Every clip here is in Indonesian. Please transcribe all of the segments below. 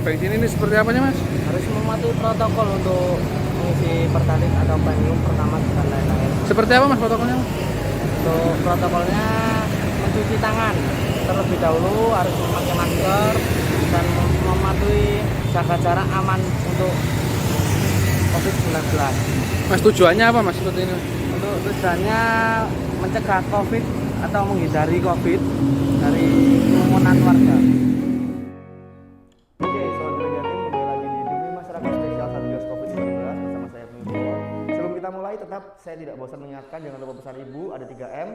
sampai sini ini seperti apanya Mas? Harus mematuhi protokol untuk mengisi pertalite atau premium pertama dan lain-lain. Seperti apa Mas protokolnya? Untuk protokolnya mencuci tangan terlebih dahulu, harus memakai masker dan mematuhi jaga jarak aman untuk COVID-19. Mas tujuannya apa Mas seperti ini? Untuk tujuannya mencegah COVID atau menghindari COVID dari kerumunan warga. Oke, Sobat Gereja Tim, kembali lagi di Demi Masyarakat Spesial Satgas COVID-19 bersama saya Pemimpin. Sebelum kita mulai, tetap saya tidak bosan mengingatkan jangan lupa pesan Ibu, ada 3M,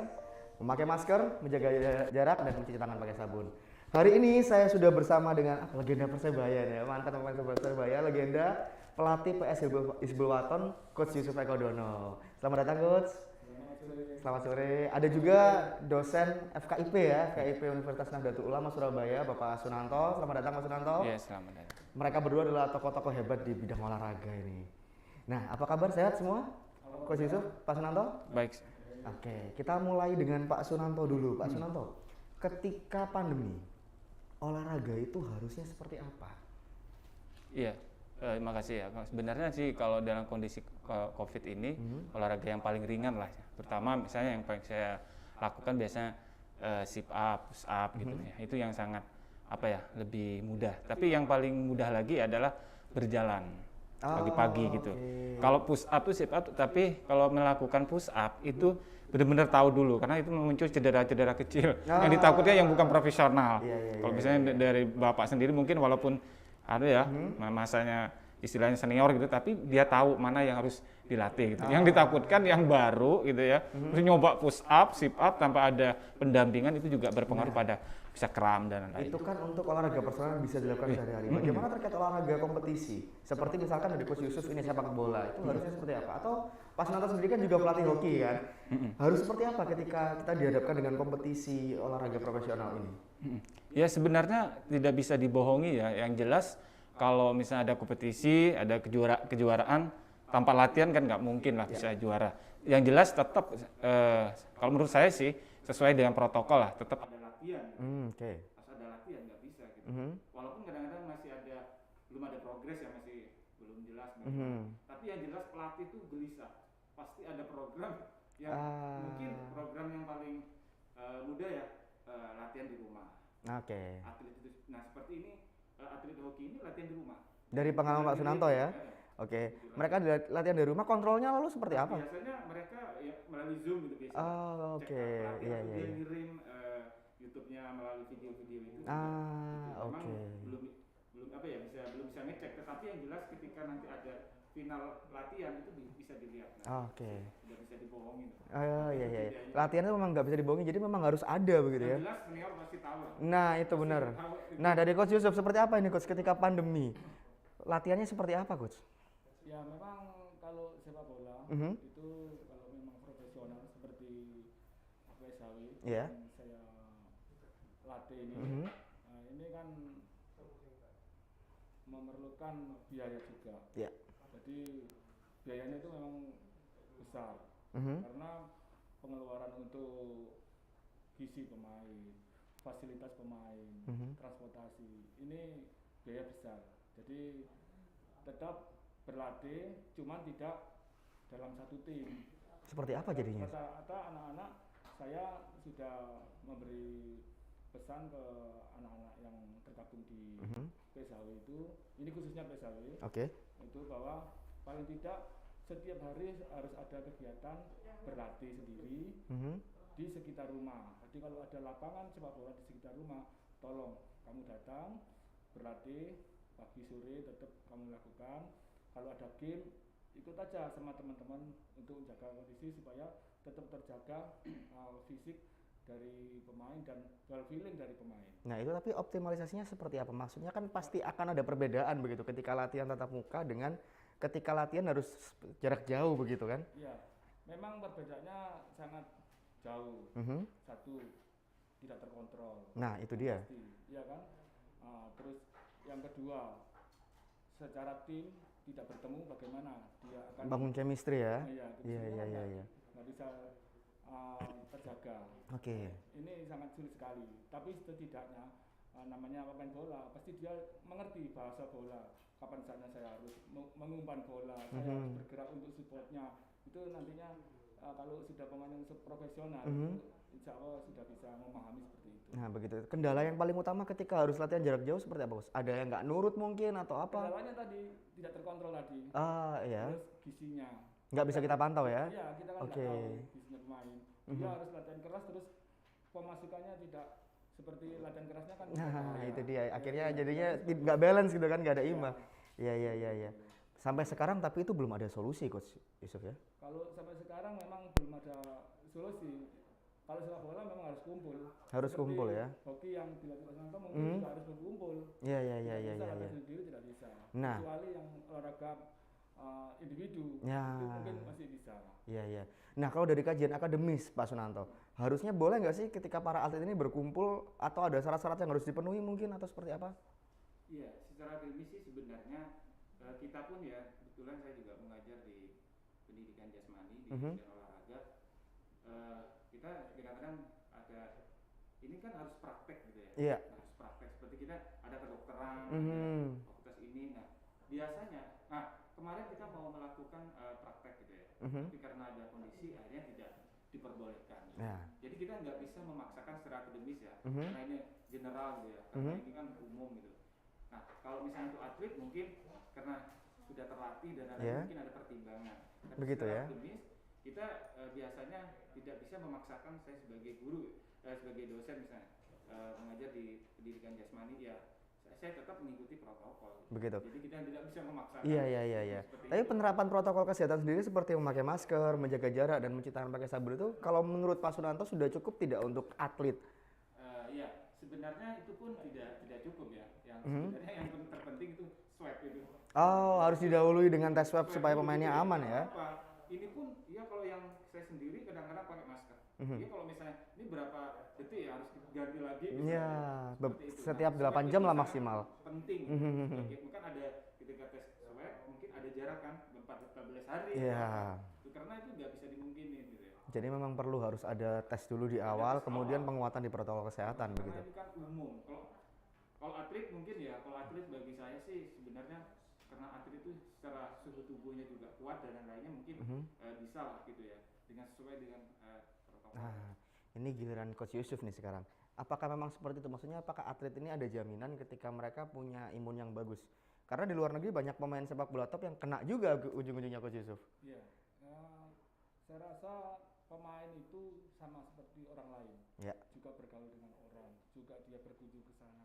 memakai masker, menjaga jarak, dan mencuci tangan pakai sabun. Hari ini saya sudah bersama dengan legenda Persebaya ya, mantan pemain Persebaya, legenda pelatih PS Hizbul Waton, Coach Yusuf Eko Dono. Selamat datang Coach. Selamat sore. Ada juga dosen FKIP ya, FKIP Universitas Nahdlatul Ulama Surabaya, Bapak Sunanto. Selamat datang Mas Sunanto. Iya, selamat datang. Mereka berdua adalah tokoh-tokoh hebat di bidang olahraga ini. Nah, apa kabar? Sehat semua? Coach Yusuf, Pak Sunanto? Baik. Oke, kita mulai dengan Pak Sunanto dulu. Pak Sunanto, ketika pandemi, olahraga itu harusnya seperti apa? Iya, makasih ya. Sebenarnya sih kalau dalam kondisi COVID ini, olahraga yang paling ringan lah. Terutama misalnya yang paling saya lakukan biasanya sit up, push up gitu ya. Itu yang sangat lebih mudah. Tapi yang paling mudah lagi adalah berjalan pagi-pagi gitu. Kalau push up tuh sit up, tapi kalau melakukan push up itu benar-benar tahu dulu karena itu muncul cedera-cedera kecil yang ditakutnya yang bukan profesional. Kalau misalnya dari Bapak sendiri mungkin walaupun ada ya masanya istilahnya senior gitu, tapi dia tahu mana yang harus dilatih gitu. Yang ditakutkan yang baru gitu ya, terus nyoba push up, sit up tanpa ada pendampingan itu juga berpengaruh pada bisa kram dan lain-lain. Itu kan untuk olahraga personal bisa dilakukan sehari-hari. Bagaimana terkait olahraga kompetisi? Seperti misalkan dari Coach Yusuf ini sepak bola, itu harusnya seperti apa? Atau Pak Sunanto sendiri kan juga pelatih hoki kan? Harus seperti apa ketika kita dihadapkan dengan kompetisi olahraga profesional ini? Ya sebenarnya tidak bisa dibohongi ya, yang jelas kalau misalnya ada kompetisi, ada kejuaraan, tanpa latihan kan nggak mungkin lah bisa juara. Yang jelas tetap, kalau menurut saya sih sesuai dengan protokol lah, tetap ada latihan. Pas ada latihan nggak bisa gitu. Walaupun kadang-kadang masih ada, belum ada progres ya, masih belum jelas. Tapi yang jelas pelatih itu gelisah. Pasti ada program yang mungkin program yang paling mudah ya, latihan di rumah. Atlet itu, nah seperti ini atlet hoki ini latihan di rumah. Dari pengalaman Pak Sunanto ya? Oke, mereka latihan dari rumah, kontrolnya lalu seperti apa? Biasanya mereka ya melalui Zoom gitu biasanya. Iya. Dia ngirim YouTube-nya melalui video-video itu. Memang belum bisa ngecek, tetapi yang jelas ketika nanti ada final latihan itu bisa dilihat. Tidak bisa dibohongin. Iya. Latihan itu memang nggak bisa dibohongin, jadi memang harus ada begitu ya. Jelas senior pasti tahu. Nah itu benar. Nah dari Coach Yusuf seperti apa ini Coach ketika pandemi? Latihannya seperti apa Coach? Ya memang kalau sepak bola itu kalau memang profesional seperti PSHW yang saya latih ini, nah, ini kan memerlukan biaya juga. Jadi biayanya itu memang besar karena pengeluaran untuk gizi pemain, fasilitas pemain, transportasi ini biaya besar. Jadi tetap berlatih, cuman tidak dalam satu tim. Seperti apa jadinya? Rata-rata anak-anak saya sudah memberi pesan ke anak-anak yang tergabung di PSHW itu, ini khususnya PSHW, itu bahwa paling tidak setiap hari harus ada kegiatan berlatih sendiri di sekitar rumah. Jadi kalau ada lapangan sepak bola di sekitar rumah, tolong kamu datang berlatih pagi sore tetap kamu lakukan. Kalau ada game ikut aja sama teman-teman untuk menjaga kondisi supaya tetap terjaga fisik dari pemain dan well feeling dari pemain. Nah itu tapi optimalisasinya seperti apa? Maksudnya kan pasti akan ada perbedaan begitu ketika latihan tatap muka dengan ketika latihan harus jarak jauh begitu kan? Iya, memang perbedaannya sangat jauh. Satu, tidak terkontrol. Nah itu dia. Pasti, iya kan? Terus yang kedua, secara tim tidak bertemu bagaimana dia akan bangun chemistry ya? Iya. Nggak bisa terjaga. Oke. Ini sangat sulit sekali. Tapi setidaknya namanya pemain bola, pasti dia mengerti bahasa bola. Kapan saatnya saya harus mengumpan bola, saya harus bergerak untuk supportnya. Itu nantinya kalau sudah pemain yang profesional, insya Allah sudah bisa memahami seperti itu. Nah begitu. Kendala yang paling utama ketika harus latihan jarak jauh seperti apa, Bos? Ada yang nggak nurut mungkin atau apa? Kendalanya tadi tidak terkontrol tadi. Iya. Terus gizinya. Nggak bisa kita pantau ya? Iya, kita kan nggak tahu gizinya pemain. Dia harus latihan keras, terus pemasukannya tidak seperti latihan kerasnya kan. Nah itu dia. Akhirnya jadinya nggak balance gitu kan, nggak ada imbang. Iya. Sampai sekarang tapi itu belum ada solusi, Coach Yusuf ya? Kalau sampai sekarang memang belum ada solusi. Kalau sepak bola memang harus kumpul. Harus Seperti kumpul ya? hoki yang dilatih Mas Nanto mungkin juga harus berkumpul. Iya. Latihan sendiri tidak bisa. Nah. Kecuali yang olahraga individu, Ya. itu mungkin masih bisa. Iya. Nah kalau dari kajian akademis Pak Sunanto, harusnya boleh nggak sih ketika para atlet ini berkumpul atau ada syarat-syarat yang harus dipenuhi mungkin atau seperti apa? Iya, secara akademis sih sebenarnya kita pun ya, kebetulan saya juga mengajar di pendidikan jasmani di bagian olahraga. Kita kadang-kadang ada, ini kan harus praktek gitu ya. Iya. Harus praktek, seperti kita ada kedokteran, ada fakultas ini. Nah biasanya, kemarin kita mau melakukan praktek gitu ya, tapi karena ada kondisi akhirnya tidak diperbolehkan. Jadi kita nggak bisa memaksakan secara akademis ya, karena ini general gitu ya, karena ini kan umum gitu. Nah kalau misalnya untuk atlet mungkin karena sudah terlatih dan mungkin ada pertimbangan. Tapi begitu secara ya. akademis kita biasanya tidak bisa memaksakan saya sebagai guru, sebagai dosen misalnya mengajar di pendidikan jasmani ya. Saya tetap mengikuti protokol. Begitu. Jadi kita tidak bisa memaksakan. Iya. Tapi penerapan protokol kesehatan sendiri seperti memakai masker, menjaga jarak dan mencuci tangan pakai sabun itu, kalau menurut Pak Sunanto sudah cukup tidak untuk atlet? Iya, sebenarnya itu pun tidak cukup ya. Yang sebenarnya yang terpenting itu swab itu. Oh, harus didahului dengan tes swab supaya pemainnya aman ya? Ini pun ya kalau yang saya sendiri kadang-kadang pakai masker. Iya kalau misalnya ini berapa detik ya harus ganti lagi. Iya, setiap 8 jam lah maksimal. Penting. Bukan ada ketika tes swab mungkin ada jarak kan 14 hari. Iya. Karena itu nggak bisa dimungkinin gitu ya. Jadi memang perlu harus ada tes dulu di awal, kemudian penguatan di protokol kesehatan Karena begitu. itu kan umum. Kalau atlet mungkin ya, kalau atlet bagi saya sih sebenarnya karena atlet itu secara suhu tubuhnya juga kuat dan lainnya mungkin bisa lah gitu ya, dengan sesuai dengan protokol. Nah, ini giliran Coach Yusuf nih sekarang. Apakah memang seperti itu? Maksudnya apakah atlet ini ada jaminan ketika mereka punya imun yang bagus? Karena di luar negeri banyak pemain sepak bola top yang kena juga ujung-ujungnya Coach Yusuf. Iya, saya rasa pemain itu sama seperti orang lain, juga bergaul dengan orang, juga dia berkunjung ke sana.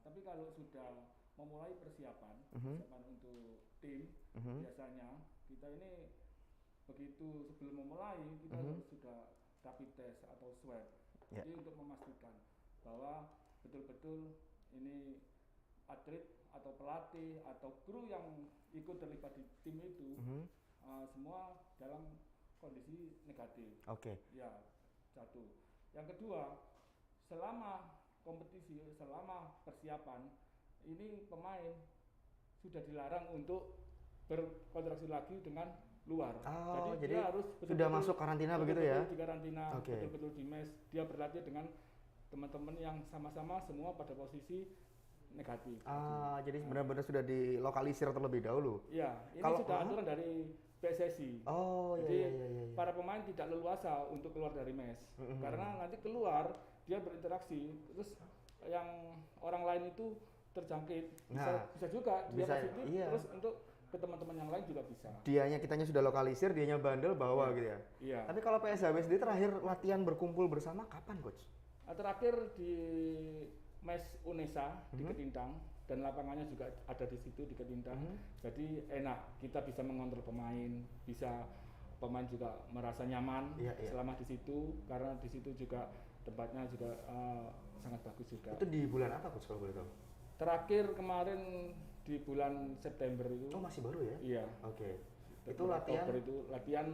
Tapi kalau sudah memulai persiapan untuk tim, biasanya kita ini begitu sebelum memulai kita sudah rapid test atau swab, jadi untuk memastikan bahwa betul-betul ini atlet atau pelatih atau kru yang ikut terlibat di tim itu semua dalam kondisi negatif. Ya, satu. Yang kedua, selama kompetisi, selama persiapan, ini pemain sudah dilarang untuk berkontraksi lagi dengan luar. Jadi dia harus sudah masuk karantina begitu ya? Di karantina, betul-betul di mes. Dia berlatih dengan teman-teman yang sama-sama semua pada posisi negatif. Jadi benar-benar sudah dilokalisir terlebih dahulu. Iya, ini sudah aturan dari PSSI. Jadi para pemain tidak leluasa untuk keluar dari mes. Karena nanti keluar dia berinteraksi, terus yang orang lain itu terjangkit. Bisa juga dia positif, terus untuk ke teman-teman yang lain juga bisa. Kitanya sudah lokalisir, dianya bandel bawa gitu ya. Iya. Tapi kalau PSHB sendiri terakhir latihan berkumpul bersama kapan, Coach? Terakhir di Mes Unesa di Ketintang, dan lapangannya juga ada di situ di Ketintang. Jadi enak, kita bisa mengontrol pemain, bisa pemain juga merasa nyaman selama di situ, karena di situ juga tempatnya juga sangat bagus juga. Itu di bulan apa, Coach, kalau boleh tahu? Terakhir kemarin di bulan September itu. Oh, masih baru ya? Iya. Itu latihan? Oktober itu latihan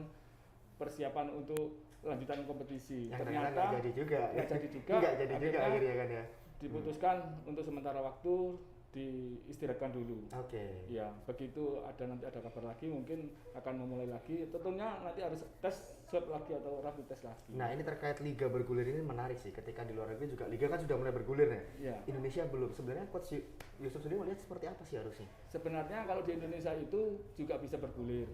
persiapan untuk lanjutan kompetisi. Ternyata nggak jadi juga. Nggak jadi juga akhirnya kan ya. Diputuskan untuk sementara waktu diistirahatkan dulu. Oke. Ya, begitu nanti ada kabar lagi mungkin akan memulai lagi. Tentunya nanti harus tes swab lagi atau rapid test lagi. Nah, ini terkait liga bergulir ini menarik sih. Ketika di luar negeri juga liga kan sudah mulai bergulir ya. Ya. Indonesia belum. Sebenarnya coach Yusuf sendiri melihat seperti apa sih harusnya? Sebenarnya kalau di Indonesia itu juga bisa bergulir.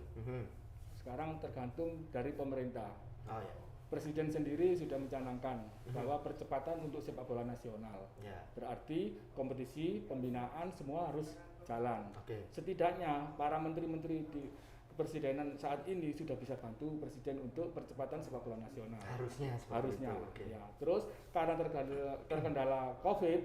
Sekarang tergantung dari pemerintah. Oh ya. Presiden sendiri sudah mencanangkan bahwa percepatan untuk sepak bola nasional. Ya. Berarti kompetisi, pembinaan semua harus jalan. Oke. Setidaknya para menteri-menteri di kepresidenan saat ini sudah bisa bantu presiden untuk percepatan sepak bola nasional. Harusnya seperti Harusnya. itu. Oke. Ya. Terus karena terkendala COVID,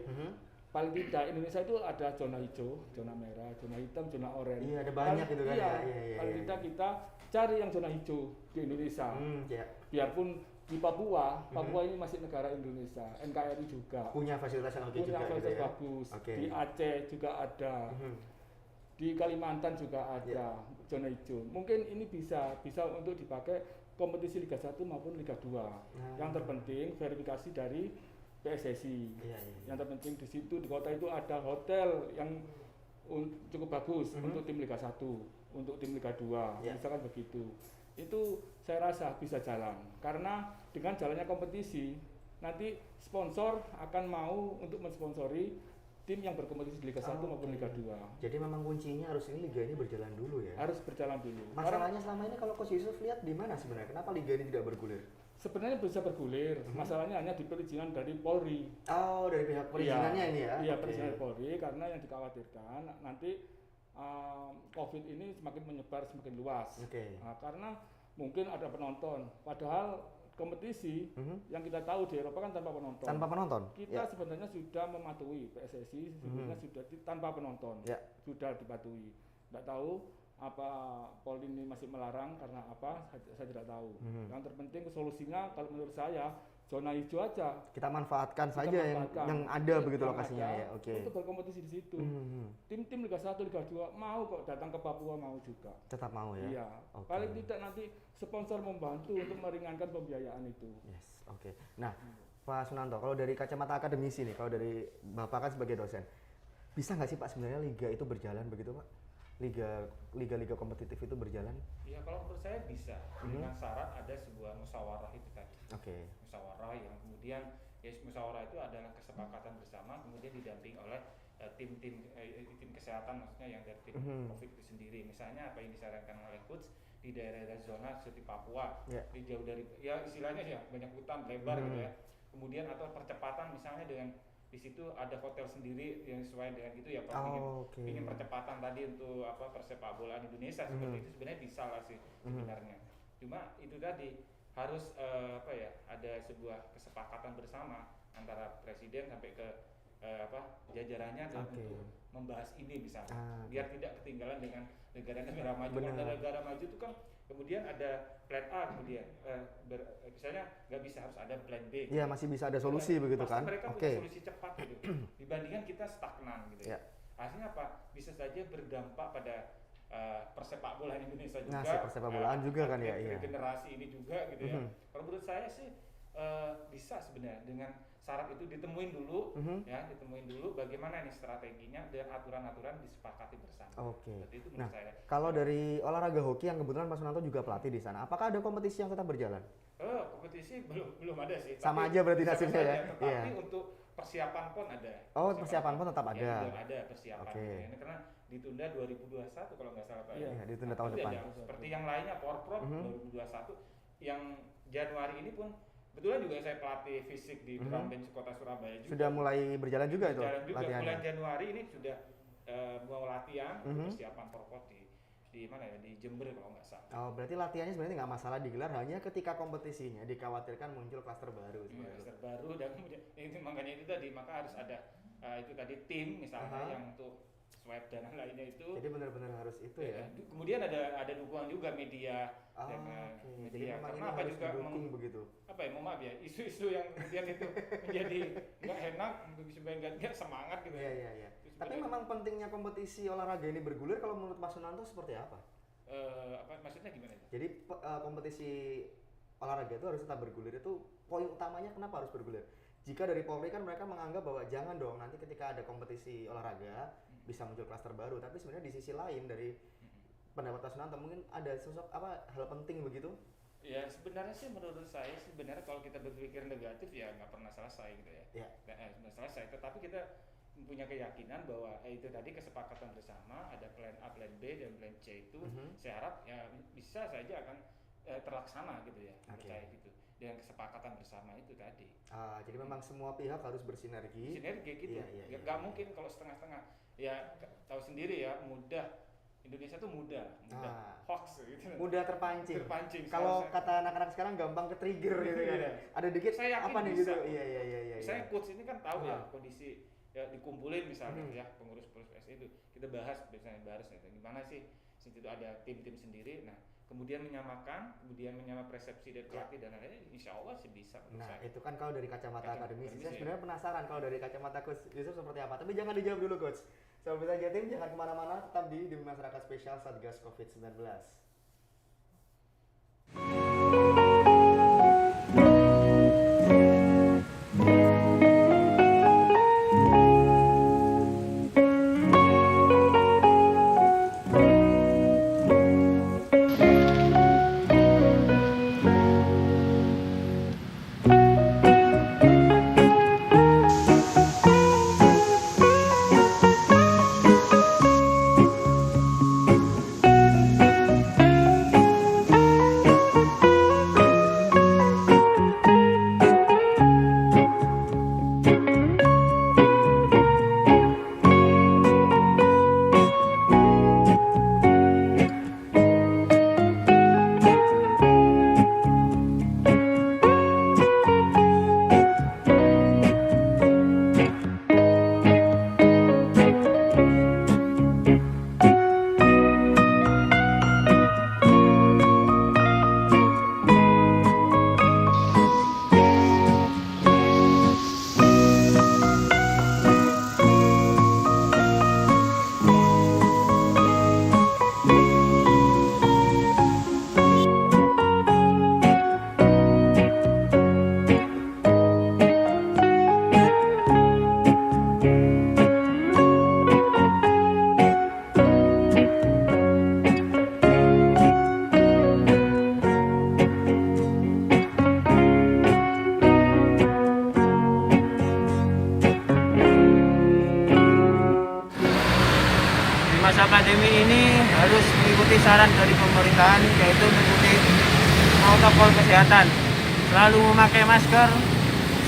paling tidak Indonesia itu ada zona hijau, zona merah, zona hitam, zona oranye. Iya, ada banyak gitu kan. Iya, Iya, paling tidak kita cari yang zona hijau di Indonesia. Ya. Biarpun di Papua ini masih negara Indonesia, NKRI juga. Punya fasilitas yang oke Punya juga fasilitas gitu ya. bagus. Oke. Di Aceh juga ada. Di Kalimantan juga ada zona hijau. Mungkin ini bisa untuk dipakai kompetisi Liga 1 maupun Liga 2. Yang terpenting verifikasi dari PSSI. Yang terpenting di situ di kota itu ada hotel yang cukup bagus untuk tim Liga 1, untuk tim Liga 2, misalkan begitu. Itu saya rasa bisa jalan karena dengan jalannya kompetisi nanti sponsor akan mau untuk mensponsori tim yang berkompetisi di Liga 1 maupun Liga 2. Jadi memang kuncinya harus ini liga ini berjalan dulu ya. Harus berjalan dulu. Masalahnya selama ini kalau Coach Yusuf lihat di mana sebenarnya? Kenapa liga ini tidak bergulir? Sebenarnya bisa bergulir. Masalahnya hanya di perizinan dari Polri. Oh, dari pihak perizinannya ini ya? Iya, perizinan Polri karena yang dikhawatirkan nanti COVID ini semakin menyebar semakin luas. Nah, karena mungkin ada penonton. Padahal kompetisi yang kita tahu di Eropa kan tanpa penonton. Tanpa penonton? Kita sebenarnya sudah mematuhi PSSI sebenarnya sudah tanpa penonton. Sudah dipatuhi. Tidak tahu apa Polri ini masih melarang karena apa? Saya tidak tahu. Yang terpenting solusinya kalau menurut saya zona hijau aja. Kita manfaatkan saja yang ada begitu lokasinya ya. Oke. Untuk berkompetisi di situ. Tim-tim Liga 1, Liga 2 mau kok datang ke Papua mau juga. Tetap mau ya. Iya. Paling tidak nanti sponsor membantu untuk meringankan pembiayaan itu. Yes, oke. Nah, Pak Sunanto, kalau dari kacamata akademisi nih, kalau dari Bapak kan sebagai dosen, bisa nggak sih Pak sebenarnya liga itu berjalan begitu Pak? Liga kompetitif itu berjalan? Ya kalau menurut saya bisa dengan syarat ada sebuah musyawarah itu tadi. Musyawarah yang kemudian musyawarah itu adalah kesepakatan bersama kemudian didamping oleh tim kesehatan maksudnya yang dari tim COVID itu sendiri. Misalnya apa yang disarankan oleh coach di daerah zona seperti Papua, di jauh dari ya istilahnya ya banyak hutan lebar gitu ya. Kemudian atau percepatan misalnya dengan di situ ada hotel sendiri yang sesuai dengan itu ya kalau ingin percepatan tadi untuk apa persepak bolaan Indonesia seperti itu sebenarnya bisa lah sih sebenarnya. Cuma itu tadi harus ada sebuah kesepakatan bersama antara presiden sampai ke jajarannya dan untuk membahas ini misalnya biar tidak ketinggalan dengan negara-negara maju. Negara maju itu kan kemudian ada plan A kemudian misalnya nggak bisa harus ada plan B. Iya masih bisa ada solusi begitu kan? Mereka punya solusi cepat gitu dibandingkan kita stagnan gitu. Artinya apa? Bisa saja berdampak pada persepak bolaan Indonesia juga. Nah, persepak bolaan juga kan ya. Generasi ini juga gitu ya. Kalau menurut saya sih bisa sebenarnya dengan syarat itu ditemuin dulu ditemuin dulu bagaimana nih strateginya dan aturan-aturan disepakati bersama. Itu menurut saya. Kalau dari olahraga hoki yang kebetulan Pak Sunanto juga pelatih di sana, apakah ada kompetisi yang tetap berjalan? Kompetisi belum ada sih. Sama aja berarti nasibnya ya. Tetapi untuk persiapan pon ada. Persiapan pon tetap ada. Belum ada persiapan. Ini karena ditunda 2021 kalau nggak salah Pak. Iya, ditunda tahun depan. Seperti yang lainnya Porprov 2021 yang Januari ini pun kebetulan juga saya pelatih fisik di Drum Bench Kota Surabaya juga. Sudah mulai berjalan juga itu latihannya. Bulan Januari ini sudah mau latihan untuk persiapan Porprov di mana ya di Jember kalau nggak salah. Berarti latihannya sebenarnya nggak masalah digelar, hanya ketika kompetisinya dikhawatirkan muncul klaster baru. Klaster baru dan kemudian makanya itu tadi maka harus ada itu tadi tim misalnya yang untuk swab dan lainnya itu. Jadi benar-benar harus itu ya. Kemudian ada dukungan juga media media. Karena apa juga begitu. Apa ya maaf ya isu-isu yang kemudian itu menjadi nggak enak untuk supaya nggak semangat gitu. Iya. Tapi memang pentingnya kompetisi olahraga ini bergulir kalau menurut Pak Sunanto seperti apa? Maksudnya gimana? Jadi kompetisi olahraga itu harus tetap bergulir, itu poin utamanya kenapa harus bergulir? jika dari Polri kan mereka menganggap bahwa jangan dong nanti ketika ada kompetisi olahraga bisa muncul klaster baru, tapi sebenarnya di sisi lain dari pendapat Pak Sunanto mungkin ada sosok hal penting begitu? Ya sebenarnya sih menurut saya sebenarnya kalau kita berpikir negatif ya nggak pernah selesai gitu ya. Nggak selesai, tetapi kita punya keyakinan bahwa itu tadi kesepakatan bersama, ada plan A, plan B dan plan C itu saya harap ya bisa saja akan terlaksana gitu ya. Percaya gitu dengan kesepakatan bersama itu tadi. Jadi memang semua pihak harus bersinergi. Sinergi gitu. Nggak mungkin kalau setengah-setengah. Ya tahu sendiri ya, Indonesia tuh mudah hoax gitu. Mudah terpancing. Kalau kata anak-anak sekarang gampang ke-trigger gitu kan. Ada dikit saya apa nih gitu. Iya. Misalnya coach ini kan tahu ya kondisi ya dikumpulin misalnya ya pengurus PSSI itu kita bahas gimana sih situ ada tim-tim sendiri. Nah, kemudian menyamakan persepsi dari pelatih dan lain-lain, insya Allah sih bisa. Nah, itu kan kalau dari kacamata akademisi. Saya sebenarnya penasaran kalau dari kacamata Coach Yusuf seperti apa. Tapi jangan dijawab dulu, Coach. Sobat Jatim, jangan kemana-mana, tetap di Masyarakat Spesial Satgas COVID-19. Masa pandemi ini harus mengikuti saran dari pemerintahan, yaitu mengikuti protokol kesehatan, selalu memakai masker,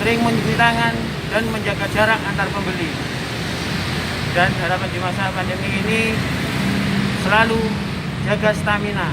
sering mencuci tangan, dan menjaga jarak antar pembeli. Dan harapan di masa pandemi ini selalu jaga stamina.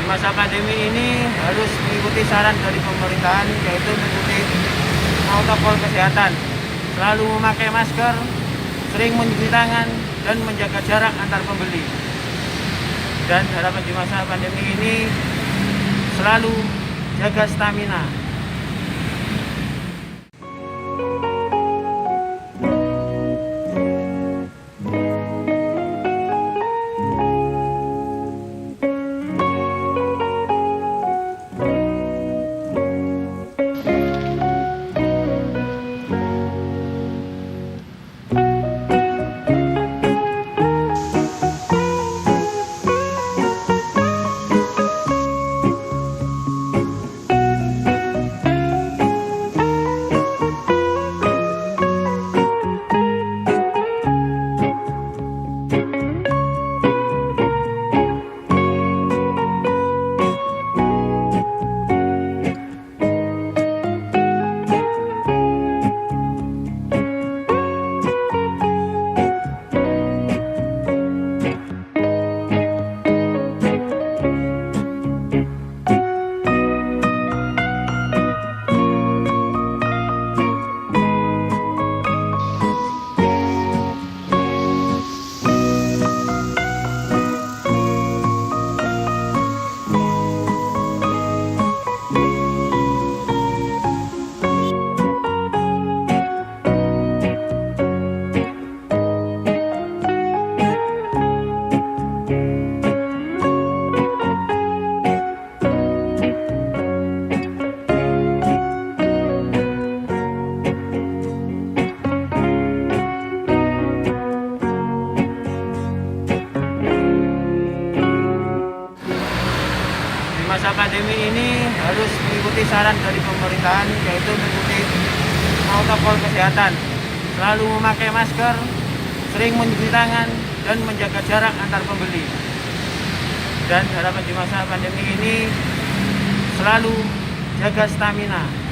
Masa pandemi ini harus mengikuti saran dari pemerintahan, yaitu mengikuti protokol kesehatan, selalu memakai masker, sering mencuci tangan, dan menjaga jarak antar pembeli. Dan harapan di masa pandemi ini selalu jaga stamina. Masa pandemi ini harus mengikuti saran dari pemerintahan, yaitu mengikuti protokol kesehatan, selalu memakai masker, sering mencuci tangan, dan menjaga jarak antar pembeli. Dan harapan di masa pandemi ini selalu jaga stamina.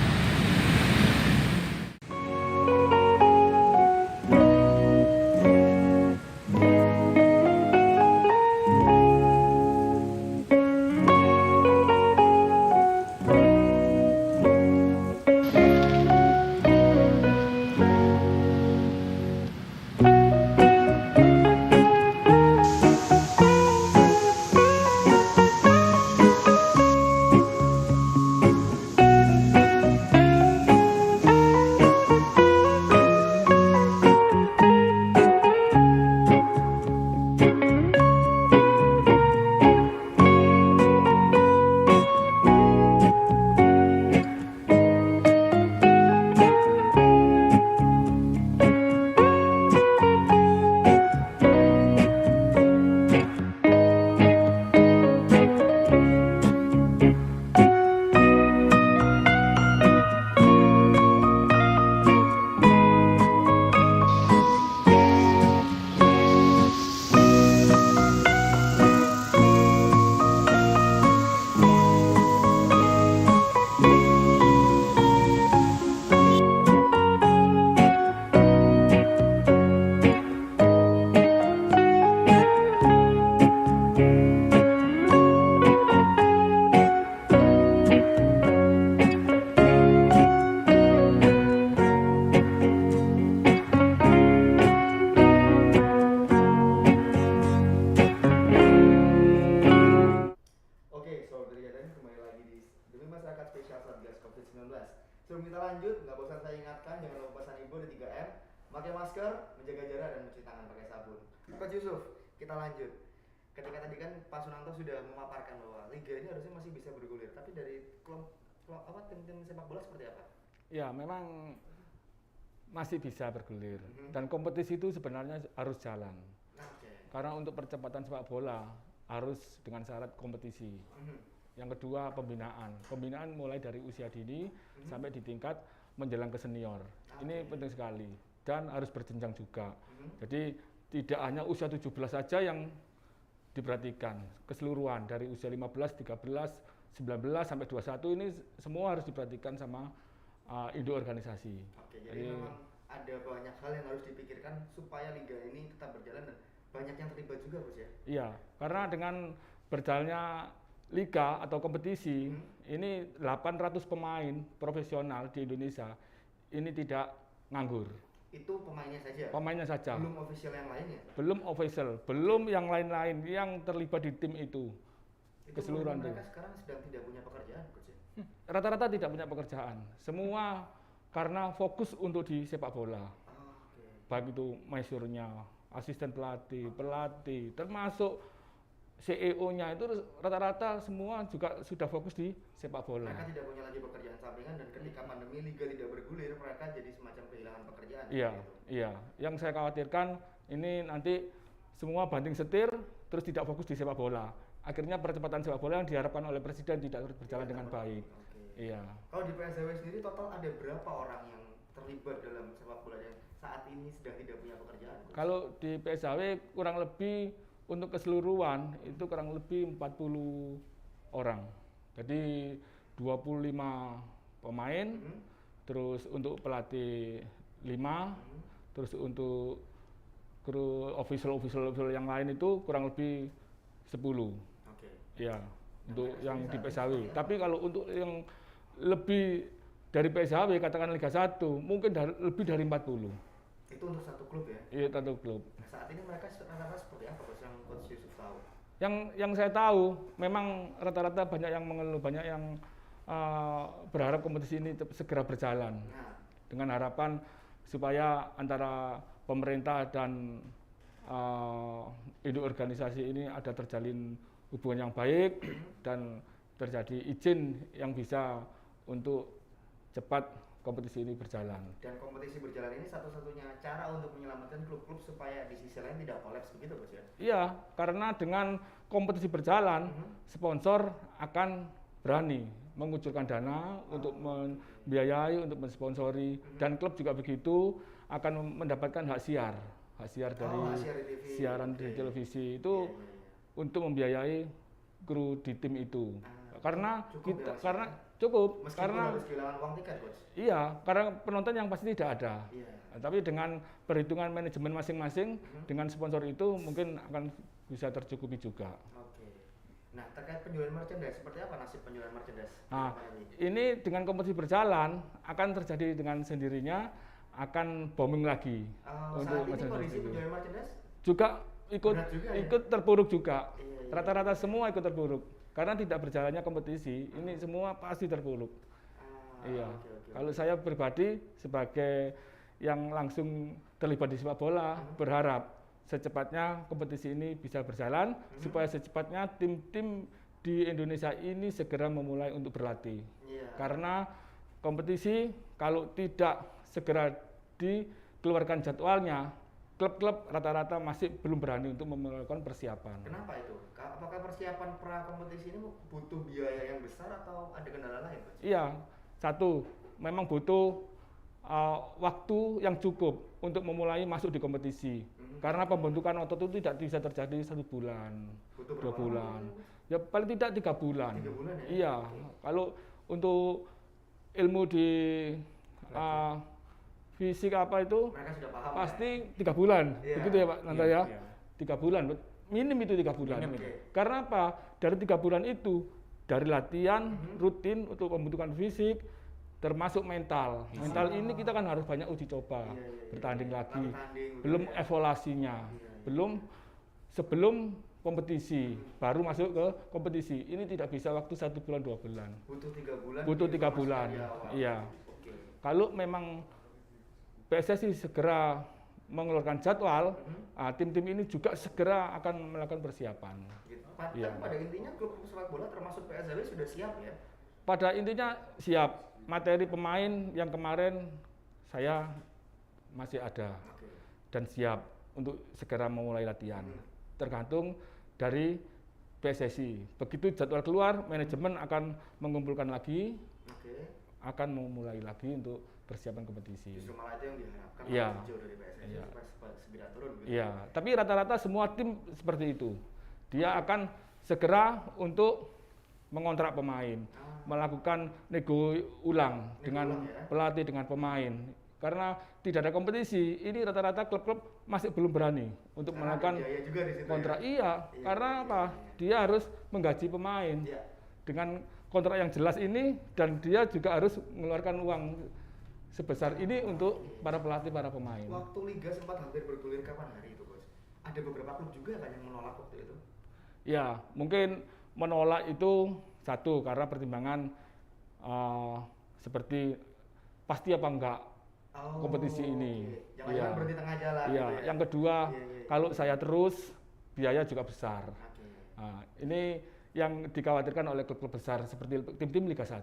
Sebelum kita lanjut, nggak bosan saya ingatkan, jangan lupa pesan ibu ada 3M, pakai masker, menjaga jarak, dan mencuci tangan pakai sabun. Coach Yusuf, kita lanjut. Ketika tadi kan Pak Sunanto sudah memaparkan bahwa liga ini harusnya masih bisa bergulir, tapi dari tim-tim sepak bola seperti apa? Ya, memang masih bisa bergulir dan kompetisi itu sebenarnya harus jalan. Karena untuk percepatan sepak bola harus dengan syarat kompetisi. Yang kedua pembinaan mulai dari usia dini sampai di tingkat menjelang ke senior. Ini penting sekali dan harus berjenjang juga. Jadi tidak hanya usia 17 saja yang diperhatikan, keseluruhan dari usia 15, 13, 19 sampai 21 ini semua harus diperhatikan sama induk organisasi. Oke, jadi memang ada banyak hal yang harus dipikirkan supaya liga ini tetap berjalan dan banyak yang terlibat juga, Bos ya. Iya, karena dengan berjalannya liga atau kompetisi ini 800 pemain profesional di Indonesia ini tidak nganggur. Itu pemainnya saja. Pemainnya saja. Belum official yang lainnya. Belum official, belum yang lain-lain yang terlibat di tim itu. Itu Keseluruhan mereka itu. sekarang sedang tidak punya pekerjaan, Coach. Rata-rata tidak punya pekerjaan. Semua karena fokus untuk di sepak bola. Oke. Baik itu manajernya, asisten pelatih, termasuk CEO-nya itu rata-rata semua juga sudah fokus di sepak bola. Mereka tidak punya lagi pekerjaan sampingan dan ketika pandemi liga tidak bergulir, mereka jadi semacam kehilangan pekerjaan. Iya, gitu. iya. Yang saya khawatirkan ini nanti semua banting setir terus tidak fokus di sepak bola. Akhirnya percepatan sepak bola yang diharapkan oleh presiden tidak berjalan dengan baik. Oke. Iya. Kalau di PSW sendiri total ada berapa orang yang terlibat dalam sepak bola yang saat ini sedang tidak punya pekerjaan? Coach? Kalau di PSW kurang lebih untuk keseluruhan itu kurang lebih 40 orang. Jadi 25 pemain, terus untuk pelatih 5, terus untuk kru official yang lain itu kurang lebih 10. Oke. Ya, untuk yang di PSW. Tapi kalau untuk yang lebih dari PSW katakan Liga 1 mungkin lebih dari 40. Itu untuk satu klub ya? Iya, satu klub. Nah, saat ini mereka rata-rata seperti apa, Coach, yang Coach Yusuf tahu? Yang saya tahu memang rata-rata banyak yang mengeluh, banyak yang berharap kompetisi ini segera berjalan. Nah, Dengan harapan supaya antara pemerintah dan induk organisasi ini ada terjalin hubungan yang baik dan terjadi izin yang bisa untuk cepat kompetisi ini berjalan. dan kompetisi berjalan ini satu-satunya cara untuk menyelamatkan klub-klub supaya di sisi lain tidak kolaps begitu, Coach ya? Iya, karena dengan kompetisi berjalan, sponsor akan berani mengucurkan dana untuk membiayai, untuk mensponsori, dan klub juga begitu akan mendapatkan hak siar dari hak siar di TV. siaran di televisi itu untuk membiayai kru di tim itu. Karena cukup kita, ya, Mas, karena ya? cukup, Meskipun karena harus kehilangan uang tiket, Coach. iya, karena penonton yang pasti tidak ada. Iya. Nah, tapi dengan perhitungan manajemen masing-masing, dengan sponsor itu mungkin akan bisa tercukupi juga. Oke. Nah, terkait penjualan merchandise, seperti apa nasib penjualan merchandise? Nah, Apa ini? ini dengan kompetisi berjalan akan terjadi dengan sendirinya akan booming lagi Saat ini merchandise kondisi itu. penjualan merchandise Juga ikut berat juga ya? ikut terpuruk juga. Iya, iya. Rata-rata semua ikut terpuruk karena tidak berjalannya kompetisi. Ini semua pasti terpuruk. Iya. oke. Kalau saya pribadi sebagai yang langsung terlibat di sepak bola berharap secepatnya kompetisi ini bisa berjalan supaya secepatnya tim-tim di Indonesia ini segera memulai untuk berlatih. Iya. Karena kompetisi kalau tidak segera dikeluarkan jadwalnya, klub-klub rata-rata masih belum berani untuk melakukan persiapan. Kenapa itu? Apakah persiapan pra kompetisi ini butuh biaya yang besar atau ada kendala lain, Coach? Iya, satu, memang butuh waktu yang cukup untuk memulai masuk di kompetisi. Karena pembentukan otot itu tidak bisa terjadi 1 bulan, Butuh 2 berapa bulan. lama? Ya paling tidak 3 bulan. 3 bulan ya? Iya, kalau untuk ilmu di fisik apa itu Mereka sudah paham. pasti 3 bulan, Iya. begitu ya Pak Nanda ya? Iya. 3 bulan, minim itu 3 bulan. Minim itu. Karena apa? Dari 3 bulan itu, dari latihan rutin untuk pembentukan fisik, termasuk mental. Mental ini kita kan harus banyak uji coba, bertanding lagi, belum evaluasinya, belum sebelum kompetisi, baru masuk ke kompetisi. Ini tidak bisa waktu 1 bulan 2 bulan. Butuh 3 bulan. Butuh 3 informasi bulan, dari awal. iya. Oke. Kalau memang PSSI segera mengeluarkan jadwal, tim-tim ini juga segera akan melakukan persiapan. Gitu. Iya. Tapi pada intinya klub sepak bola termasuk PSW sudah siap ya. Pada intinya siap. Materi pemain yang kemarin saya masih ada Oke. dan siap untuk segera memulai latihan. Tergantung dari PSSI. Begitu jadwal keluar, manajemen akan mengumpulkan lagi, Oke. akan memulai lagi untuk persiapan kompetisi. Justru malah itu yang diharapkan Iya. jauh dari PSSI Iya. supaya segera turun gitu. Iya, tapi rata-rata semua tim seperti itu. Dia akan segera untuk mengontrak pemain, melakukan nego ulang dengan ulang ya? pelatih, dengan pemain. Karena tidak ada kompetisi, ini rata-rata klub-klub masih belum berani untuk Karena melakukan ada biaya juga di situ kontrak. ya? Iya, Iya, karena iya, apa? iya. Dia harus menggaji pemain Iya. dengan kontrak yang jelas ini, dan dia juga harus mengeluarkan uang sebesar ini untuk para pelatih, para pemain. Waktu liga sempat hampir bergulir kapan hari itu, Bos? Ada beberapa klub juga kan yang menolak waktu itu? Ya, mungkin menolak itu satu karena pertimbangan seperti pasti apa enggak kompetisi ini. Okay. Jangan berhenti tengah jalan. Iya, gitu ya? yang kedua kalau saya terus biaya juga besar. Okay. Nah, ini yang dikhawatirkan oleh klub-klub besar seperti tim-tim Liga 1.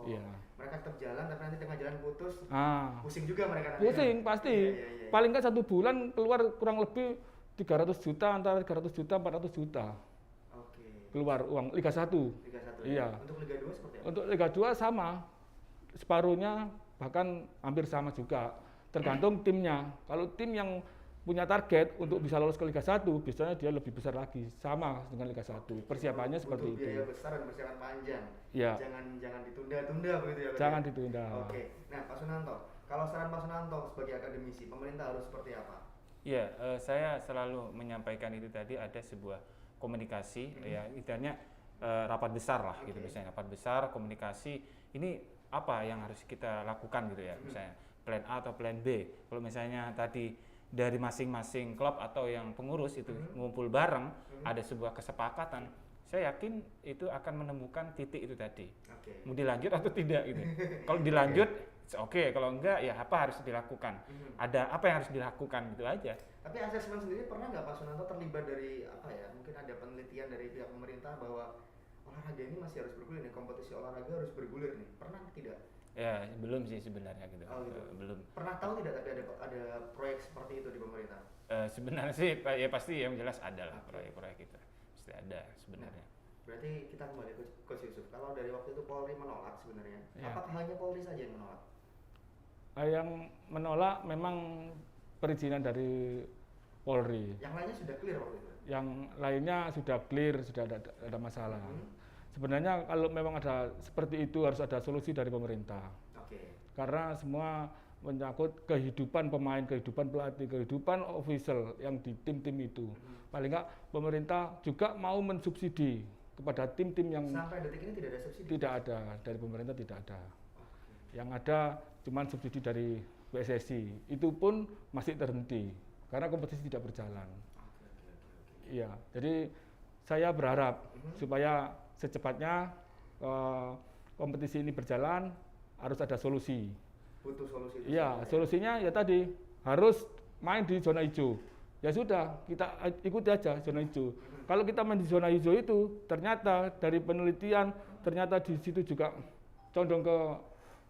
Iya. Mereka tetap jalan tapi nanti tengah jalan putus. Pusing juga mereka nanti. Pusing pasti. Iya. Paling nggak 1 bulan keluar kurang lebih 300 juta, antara 300 juta 400 juta. Oke. Keluar uang Liga 1. Liga 1. Iya. Untuk Liga 2 seperti apa? Untuk Liga 2 sama. Separuhnya bahkan hampir sama juga. Tergantung timnya. Kalau tim yang punya target untuk bisa lolos ke Liga 1, biasanya dia lebih besar lagi, sama dengan Liga 1. Persiapannya seperti itu. Biaya besar dan persiapan panjang. Ya. Jangan ditunda-tunda begitu ya. Jangan ditunda. Oke. Nah, Pak Sunanto, kalau saran Pak Sunanto sebagai akademisi, pemerintah harus seperti apa? Ya, saya selalu menyampaikan itu tadi ada sebuah komunikasi, ya, istilahnya rapat besar lah, gitu misalnya rapat besar, komunikasi. Ini apa yang harus kita lakukan gitu ya, misalnya plan A atau plan B. Kalau misalnya tadi dari masing-masing klub atau yang pengurus itu ngumpul bareng, ada sebuah kesepakatan, saya yakin itu akan menemukan titik itu tadi. Mau dilanjut atau tidak gitu. Kalau dilanjut, oke. Kalau enggak, ya apa harus dilakukan? Ada apa yang harus dilakukan gitu aja. Tapi asesmen sendiri pernah nggak Pak Sunanto terlibat dari apa ya? Mungkin ada penelitian dari pihak pemerintah bahwa olahraga ini masih harus bergulir nih, kompetisi olahraga harus bergulir nih. Pernah tidak? Ya, belum sih sebenarnya gitu. Gitu. Belum. Pernah tahu tidak tapi ada proyek seperti itu di pemerintah? Sebenarnya sih ya pasti yang jelas ada lah proyek-proyek itu. Pasti ada sebenarnya. Berarti kita kembali ke Coach Yusuf. Kalau dari waktu itu Polri menolak sebenarnya, Ya. apakah hanya Polri saja yang menolak? Yang menolak memang perizinan dari Polri. Yang lainnya sudah clear waktu itu? Yang lainnya sudah clear, sudah ada masalah. Sebenarnya kalau memang ada seperti itu harus ada solusi dari pemerintah. Karena semua menyangkut kehidupan pemain, kehidupan pelatih, kehidupan official yang di tim-tim itu. Paling nggak pemerintah juga mau mensubsidi kepada tim-tim yang sampai detik ini tidak ada subsidi? Tidak ada, dari pemerintah tidak ada. Yang ada cuma subsidi dari PSSI. Itu pun masih terhenti karena kompetisi tidak berjalan. Iya, jadi saya berharap supaya secepatnya kompetisi ini berjalan, harus ada solusi. Butuh solusi. Iya, solusinya ya tadi harus main di zona hijau. Ya sudah, kita ikuti aja zona hijau. Kalau kita main di zona hijau itu, ternyata dari penelitian ternyata di situ juga condong ke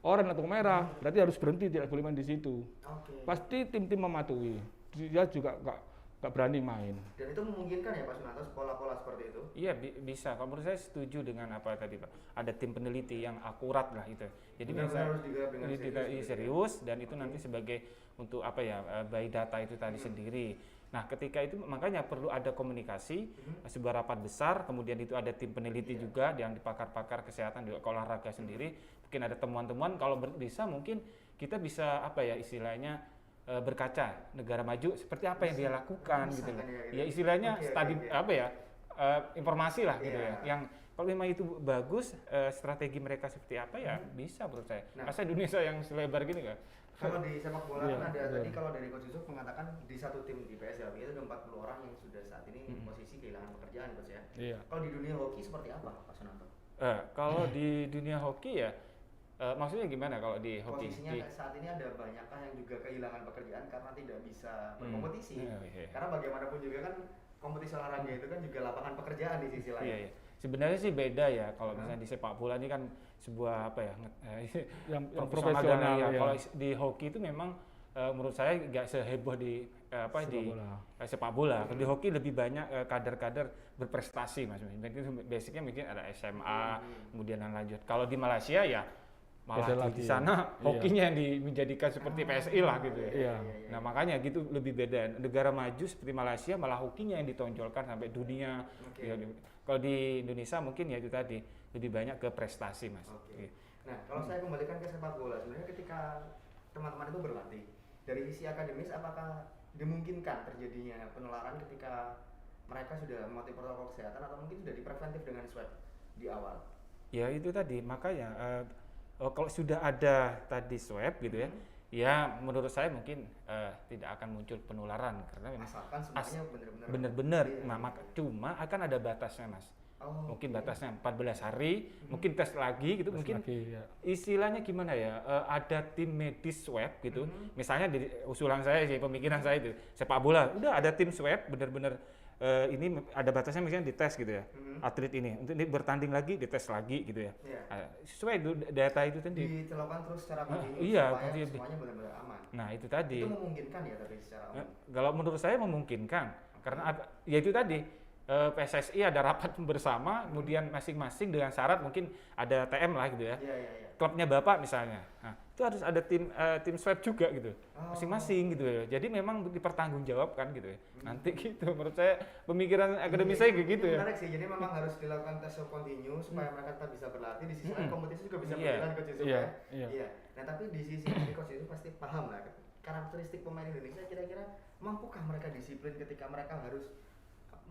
oranye atau merah, berarti harus berhenti, tidak boleh main di situ. Pasti tim-tim mematuhi. Dia juga nggak berani main. Dan itu memungkinkan ya Pak Sunanto pola-pola seperti itu? Iya bisa. Kalau menurut saya setuju dengan apa tadi Pak. Ada tim peneliti yang akurat lah itu. Jadi harus digarap dengan serius dan itu nanti sebagai untuk apa ya by data itu tadi sendiri. Nah ketika itu makanya perlu ada komunikasi, sebuah rapat besar, kemudian itu ada tim peneliti juga yang dipakar-pakar kesehatan juga olahraga sendiri. Mungkin ada temuan-temuan kalau bisa mungkin kita bisa apa ya istilahnya berkaca negara maju seperti apa yang dia lakukan gitu loh. Ya istilahnya apa ya informasi lah gitu ya. Yang kalau memang itu bagus strategi mereka seperti apa ya bisa menurut saya. Masa Indonesia yang selebar gini kan? Kalau di sepak bola kan ada tadi kalau dari Coach Yusuf mengatakan di satu tim di PSL itu ada 40 orang yang sudah saat ini posisi kehilangan pekerjaan Coach ya. Iya. Kalau di dunia hoki seperti apa Pak Sunanto? Kalau di dunia hoki ya maksudnya gimana kalau di hoki? Posisinya saat ini ada banyakkah yang juga kehilangan pekerjaan karena tidak bisa berkompetisi? Karena bagaimanapun juga kan kompetisi olahraga itu kan juga lapangan pekerjaan di sisi lain. Iya. Sebenarnya sih beda ya kalau misalnya di sepak bola ini kan sebuah apa ya yang profesional ya. Kalau di hoki itu memang menurut saya nggak seheboh di sepak bola. Kalau di hoki lebih banyak kader-kader berprestasi Mas. Basicnya mungkin ada SMA, kemudian lanjut. Kalau di Malaysia ya malah di sana hokinya yang menjadikan seperti PSI lah gitu ya. Nah makanya gitu lebih beda. Negara maju seperti Malaysia malah hokinya yang ditonjolkan sampai dunia. Ya, kalau di Indonesia mungkin ya itu tadi lebih banyak ke prestasi Mas. Nah kalau saya kembalikan ke sepak bola, sebenarnya ketika teman-teman itu berlatih dari sisi akademis, apakah dimungkinkan terjadinya penularan ketika mereka sudah mematuhi protokol kesehatan atau mungkin sudah dipreventif dengan swab di awal? Ya itu tadi makanya kalau sudah ada tadi swab gitu ya, ya menurut saya mungkin tidak akan muncul penularan karena memang Asalkan semuanya benar-benar benar-benar. iya. Nah, cuma akan ada batasnya, Mas. Mungkin oke. batasnya 14 hari, mungkin tes lagi gitu, mungkin ya. istilahnya gimana ya? Ada tim medis swab gitu. Misalnya di usulan saya sih, pemikiran saya itu sepak bola, udah ada tim swab benar-benar ini ada batasnya misalnya dites gitu ya. Atlet ini untuk ini bertanding lagi dites lagi gitu ya. Iya. Sesuai itu data itu tadi. Dilakukan terus secara kontinu iya, supaya kontinu. semuanya benar-benar aman. Nah, itu tadi. Itu memungkinkan ya tapi secara umum. Kalau menurut saya memungkinkan karena ya itu tadi PSSI ada rapat bersama, kemudian masing-masing dengan syarat mungkin ada TM lah gitu ya. Iya, iya, iya. Klubnya Bapak misalnya. Nah, itu harus ada tim swab juga gitu. Masing-masing gitu ya. Jadi memang dipertanggungjawabkan gitu ya. Nanti gitu menurut saya pemikiran akademis saya kayak gitu Ini ya. menarik sih, jadi memang harus dilakukan tes swab kontinu supaya mereka tetap bisa berlatih. Di sisi lain kompetisi juga bisa Iya. berjalan Coach Yusuf Iya, ya. iya. Iya. Nah tapi di sisi ini Coach Yusuf pasti paham lah karakteristik pemain Indonesia kira-kira mampukah mereka disiplin ketika mereka harus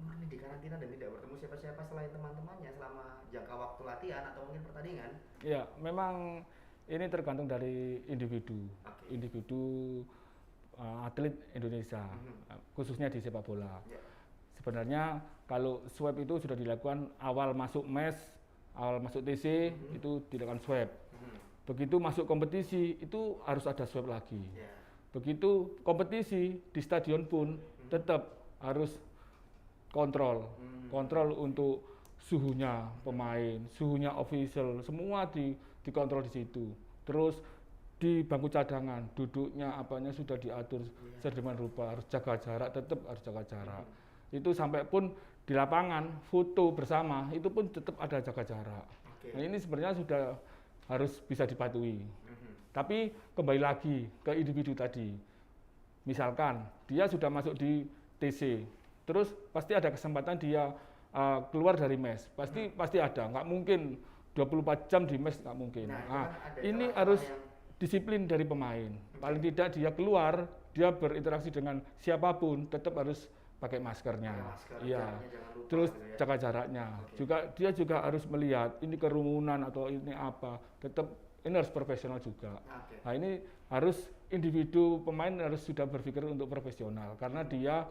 murni di karantina dan tidak bertemu siapa-siapa selain teman-temannya selama jangka waktu latihan atau mungkin pertandingan. Ya, memang ini tergantung dari individu, Oke. individu atlet Indonesia, khususnya di sepak bola. Ya. Sebenarnya kalau swab itu sudah dilakukan awal masuk mes, awal masuk TC itu dilakukan swab. Begitu masuk kompetisi itu harus ada swab lagi. Ya. Begitu kompetisi di stadion pun tetap harus kontrol untuk suhunya pemain, suhunya official, semua dikontrol di situ. Terus di bangku cadangan duduknya apanya sudah diatur sedemikian rupa, harus jaga jarak, tetap harus jaga jarak. Itu sampai pun di lapangan foto bersama itu pun tetap ada jaga jarak. Nah ini sebenarnya sudah harus bisa dipatuhi. Tapi kembali lagi ke individu tadi, misalkan dia sudah masuk di TC, terus pasti ada kesempatan dia keluar dari mes, pasti ada, nggak mungkin 24 jam di mes, nggak mungkin. Nah, ini harus disiplin dari pemain. Paling tidak dia keluar, dia berinteraksi dengan siapapun, tetap harus pakai maskernya. Iya. Terus gitu ya. jaga jaraknya. Dia juga harus melihat ini kerumunan atau ini apa, tetap ini harus profesional juga. Nah ini harus individu pemain harus sudah berpikir untuk profesional karena dia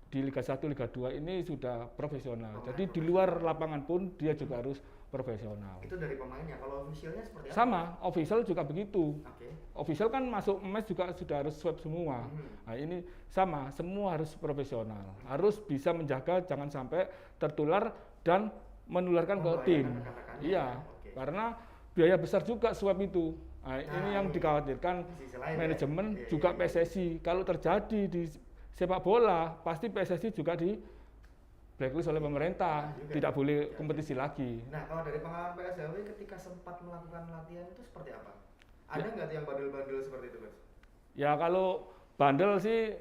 di Liga 1, Liga 2 ini sudah profesional. Jadi di luar lapangan pun dia juga harus profesional. Itu dari pemainnya. Kalau officialnya seperti apa? Sama, official juga begitu. Oke. Official kan masuk mes juga sudah harus swab semua. Nah ini sama, semua harus profesional. Harus bisa menjaga jangan sampai tertular dan menularkan ke tim. Iya, karena biaya besar juga swab itu. Nah, ini yang dikhawatirkan manajemen juga PSSI. Kalau terjadi di sepak bola, pasti PSSI juga di blacklist oleh pemerintah, tidak boleh kompetisi lagi. Nah, kalau dari pengalaman PSSI ketika sempat melakukan latihan itu seperti apa? Ada nggak tuh yang bandel-bandel seperti itu, Coach? Ya kalau bandel sih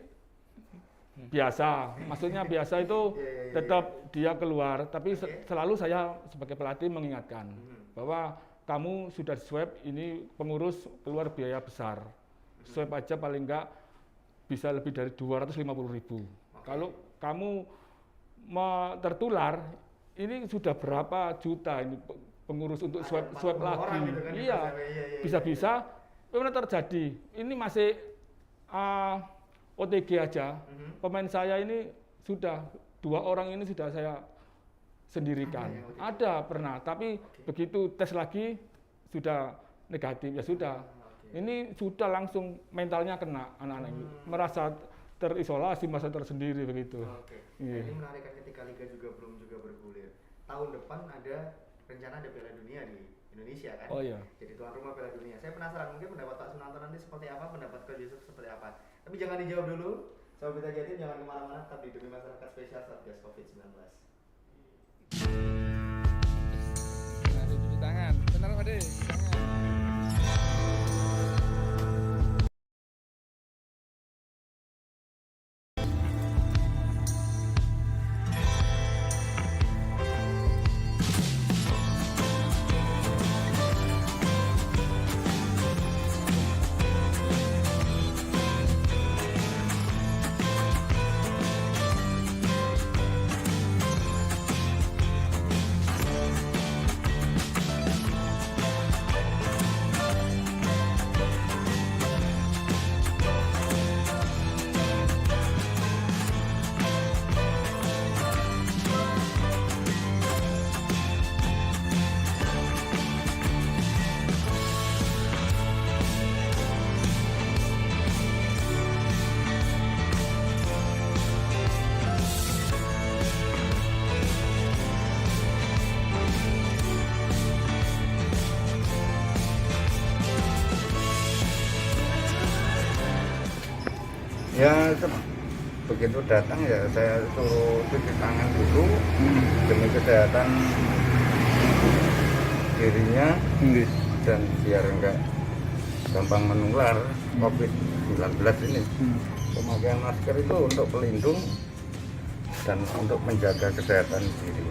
biasa, maksudnya biasa itu tetap dia keluar, tapi selalu saya sebagai pelatih mengingatkan bahwa kamu sudah swab, ini pengurus keluar biaya besar. Swab aja paling enggak bisa lebih dari 250.000. Kalau kamu tertular, ini sudah berapa juta ini pengurus untuk swab lagi. Gitu kan, iya, bisa-bisa memang terjadi. Ini masih OTG aja. Pemain saya ini sudah 2 orang ini sudah saya sendirikan. Ada pernah, tapi begitu tes lagi sudah negatif ya sudah. Ini sudah langsung mentalnya kena anak-anak ini, merasa terisolasi, merasa tersendiri begitu. Ini menarik kan ketika liga juga belum bergulir. Tahun depan ada rencana ada Piala Dunia di Indonesia kan? Oh iya. Jadi tuan rumah Piala Dunia. Saya penasaran mungkin pendapat Pak Sunanto nanti seperti apa, pendapat Coach Yusuf seperti apa. Tapi jangan dijawab dulu. Sobat Beta Jatim jangan kemana-mana, tetap di Demi Masyarakat Spesial Satgas COVID-19. Cuci tangan, benar Pak De? Ya begitu datang ya saya suruh cuci tangan dulu demi kesehatan dirinya dan biar enggak gampang menular COVID-19 ini. Pemakaian masker itu untuk pelindung dan untuk menjaga kesehatan dirinya.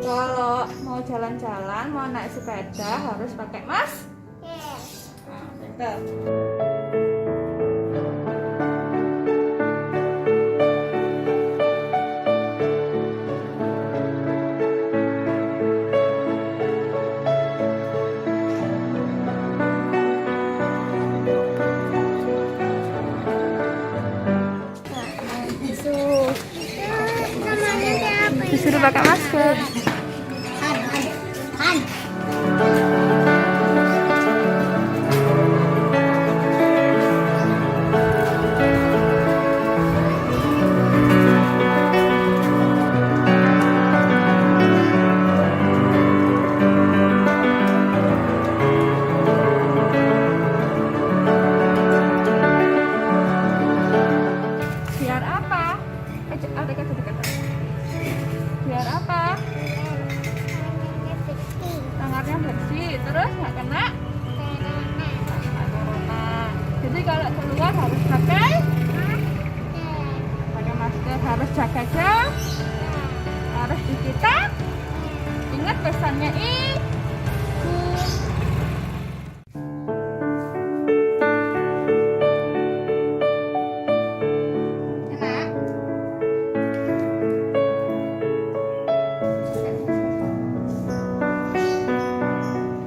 Kalau mau jalan-jalan, mau naik sepeda harus pakai masker. Nah, betul. Disuruh pakai masker. Biar apa? Ada kata-kata. Biar apa? Tangannya bersih, terus nggak kena corona. Jadi kalau keluar harus pakai masker, harus jaga jarak, harus cuci tangan. Ingat pesannya Ibu.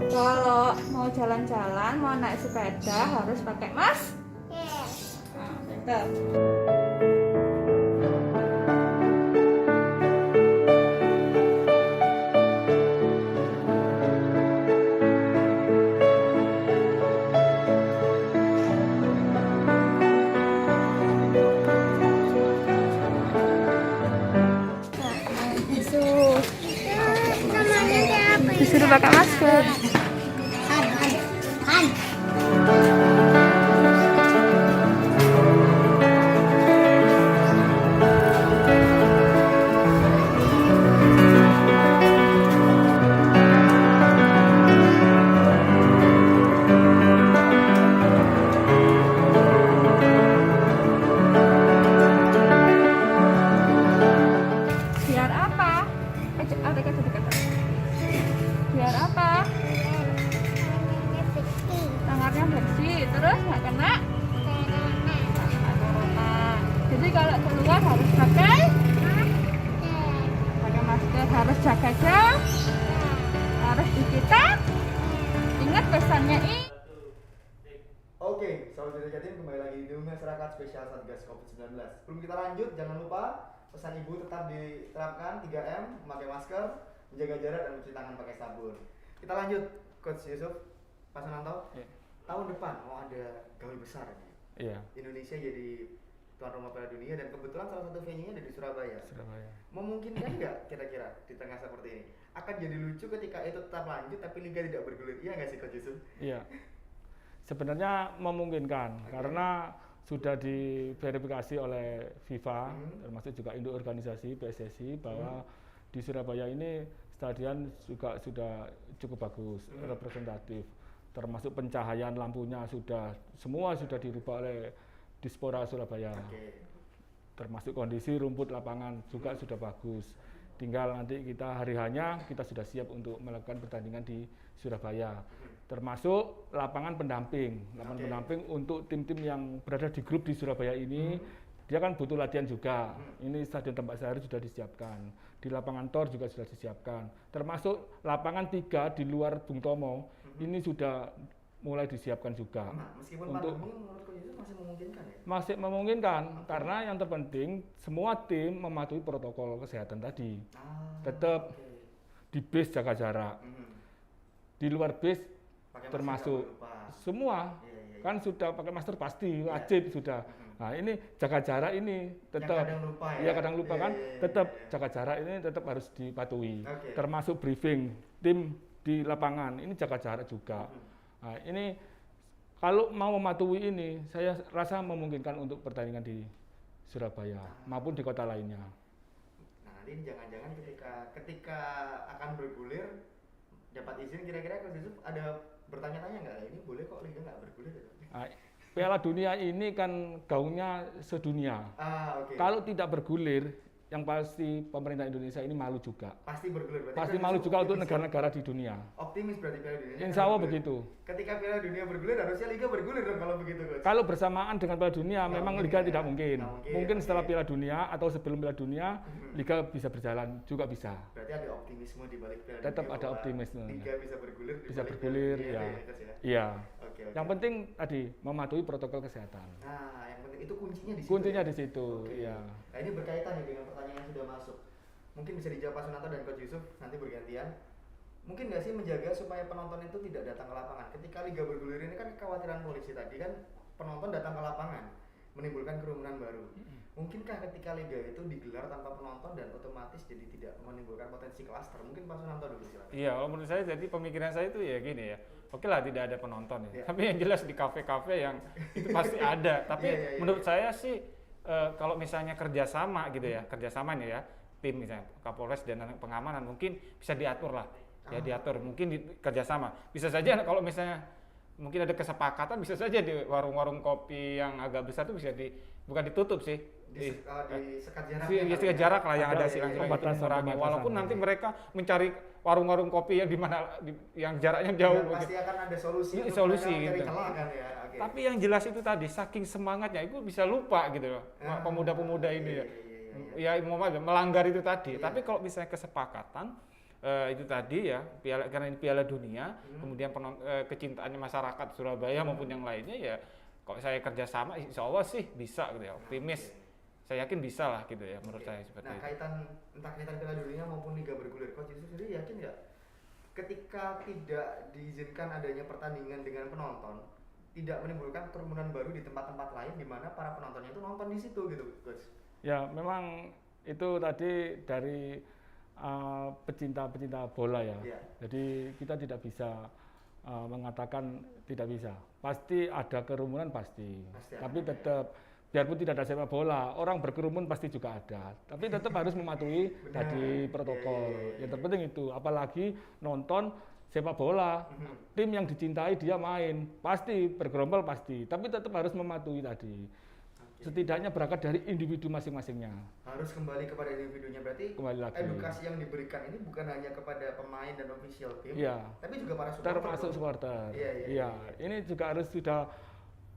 Kalau mau jalan-jalan, mau naik sepeda harus pakai masker. Nah, betul. Disuruh pakai masker. Biar apa? Ada kata-kata. Biar apa? Tangannya bersih, terus nggak kena corona. Jadi kalau keluar harus pakai masker, harus jaga jarak, harus cuci tangan. Ingat pesannya Oke, sahabat Jati Jatim, kembali lagi di Masyarakat Spesial Satgas COVID-19. Sebelum kita lanjut, jangan lupa pesan ibu tetap diterapkan 3M, memakai masker, menjaga jarak dan mencuci tangan pakai sabun. Kita lanjut, Coach Yusuf, Pak Sunanto. Tahun depan mau ada gawe besar nih. Iya. Indonesia jadi tuan rumah Piala Dunia dan kebetulan salah satu venue-nya ada di Surabaya. Memungkinkan nggak kira-kira di tengah seperti ini? Akan jadi lucu ketika itu tetap lanjut tapi liga tidak bergulir. Iya nggak sih Coach Yusuf? Iya. Sebenarnya memungkinkan karena sudah diverifikasi oleh FIFA termasuk juga induk organisasi PSSI bahwa di Surabaya ini stadion juga sudah cukup bagus, representatif, termasuk pencahayaan lampunya semua sudah dirubah oleh Dispora Surabaya. Termasuk kondisi rumput lapangan juga sudah bagus. Tinggal nanti kita hari hanya kita sudah siap untuk melakukan pertandingan di Surabaya. Termasuk lapangan pendamping untuk tim-tim yang berada di grup di Surabaya ini dia kan butuh latihan juga. Ini Stadion Tambak Sari sudah disiapkan, di lapangan Tor juga sudah disiapkan, termasuk lapangan 3 di luar Bung Tomo ini sudah mulai disiapkan juga. Meskipun untuk pandemi menurut Coach Yusuf masih memungkinkan ya? masih memungkinkan karena yang terpenting semua tim mematuhi protokol kesehatan tadi. Tetap di base jaga jarak, di luar base Pakai termasuk masker, jangan lupa. semua Iya. kan sudah pakai masker pasti wajib sudah. Nah ini jaga jarak ini tetap kadang lupa ya? Iya, kadang lupa Iya, kan iya, tetap iya. jaga jarak ini tetap harus dipatuhi. Oke. Termasuk briefing tim di lapangan ini jaga jarak juga. Nah, ini kalau mau mematuhi ini saya rasa memungkinkan untuk pertandingan di Surabaya maupun di kota lainnya. Nah nanti jangan-jangan ketika akan bergulir dapat izin, kira-kira Coach Yusuf ada bertanya-tanya nggak, ini boleh kok liga nggak bergulir gitu? Nah, Piala Dunia ini kan gaungnya sedunia. Oke. Kalau tidak bergulir, yang pasti pemerintah Indonesia ini malu juga. Pasti bergulir berarti Pasti Coach malu Yusuf juga untuk optimis ya? negara-negara di dunia. Optimis berarti Piala Dunia. Insya Allah begitu. Ketika Piala Dunia bergulir harusnya liga bergulir dong kalau begitu Coach. Kalau bersamaan dengan Piala Dunia, Nggak memang mungkin Liga ya? tidak mungkin. Nggak mungkin, Mungkin oke. setelah Piala Dunia atau sebelum Piala Dunia, Liga bisa berjalan juga bisa. Berarti ada optimisme di balik Piala Tetap Dunia ada bahwa optimisme. Liga bisa bergulir di Bisa balik bergulir, Piala ya. Dunia Coach ya. Iya. Oke. Yang penting tadi mematuhi protokol kesehatan. Nah, yang penting itu kuncinya di situ. Kuncinya ya? di situ, Oke. iya. Nah, ini berkaitan nih dengan pertanyaan yang sudah masuk. Mungkin bisa dijawab Pak Sunanto dan Coach Yusuf nanti bergantian. Mungkin nggak sih menjaga supaya penonton itu tidak datang ke lapangan? Ketika liga bergulir ini kan kekhawatiran polisi tadi kan penonton datang ke lapangan menimbulkan kerumunan baru. Mungkinkah ketika liga itu digelar tanpa penonton dan otomatis jadi tidak menimbulkan potensi klaster? Mungkin Pak Sunanto dulu silakan. Iya, kalau menurut saya jadi pemikiran saya itu ya gini ya. Oke lah tidak ada penonton ya. Iya. Tapi yang jelas di kafe-kafe yang itu pasti ada. Tapi Iya, iya, iya. menurut saya sih kalau misalnya kerjasama gitu ya, kerjasama nih ya, tim misalnya Kapolres dan pengamanan mungkin bisa diatur lah. Ya diatur, mungkin kerjasama. Bisa saja kalau misalnya mungkin ada kesepakatan, bisa saja di warung-warung kopi yang agak besar itu bisa bukan ditutup sih. Di sekat jarak. Ya, sekat jarak lah yang ada Ada silang pembatasan. walaupun nanti mereka mencari warung-warung kopi yang di mana yang jaraknya jauh. Ya, pasti akan ada solusi. Ini untuk solusi mereka mencari gitu. celah kan ya. Oke. Tapi yang jelas itu tadi saking semangatnya itu bisa lupa gitu loh. Pemuda-pemuda ini ya. Ya melanggar itu tadi. Iya. Tapi kalau misalnya kesepakatan itu tadi ya karena ini Piala Dunia, kemudian kecintaannya masyarakat Surabaya maupun yang lainnya ya. Kalau saya kerjasama, insya Allah sih bisa gitu ya. Optimis. Saya yakin bisa lah gitu ya menurut saya seperti Nah, itu. entah kaitan Piala Dunia maupun Liga bergulir, Coach Yusuf sendiri yakin nggak ketika tidak diizinkan adanya pertandingan dengan penonton, tidak menimbulkan kerumunan baru di tempat-tempat lain di mana para penontonnya itu nonton di situ gitu, Coach? Ya memang itu tadi dari pecinta-pecinta bola ya. Iya. Jadi kita tidak bisa mengatakan tidak bisa. Pasti ada kerumunan pasti. Pasti Tapi ada, tetap biarpun tidak ada sepak bola, orang berkerumun pasti juga ada. Tapi tetap harus mematuhi tadi protokol. Iya. Yang terpenting itu, apalagi nonton sepak bola, tim yang dicintai dia main, pasti bergerombol pasti. Tapi tetap harus mematuhi tadi. Setidaknya berangkat dari individu masing-masingnya. Harus kembali kepada individunya, berarti Kembali lagi. edukasi yang diberikan ini bukan hanya kepada pemain dan official tim, Iya. tapi juga para supporter. Termasuk dong. supporter. Iya. Ini juga harus sudah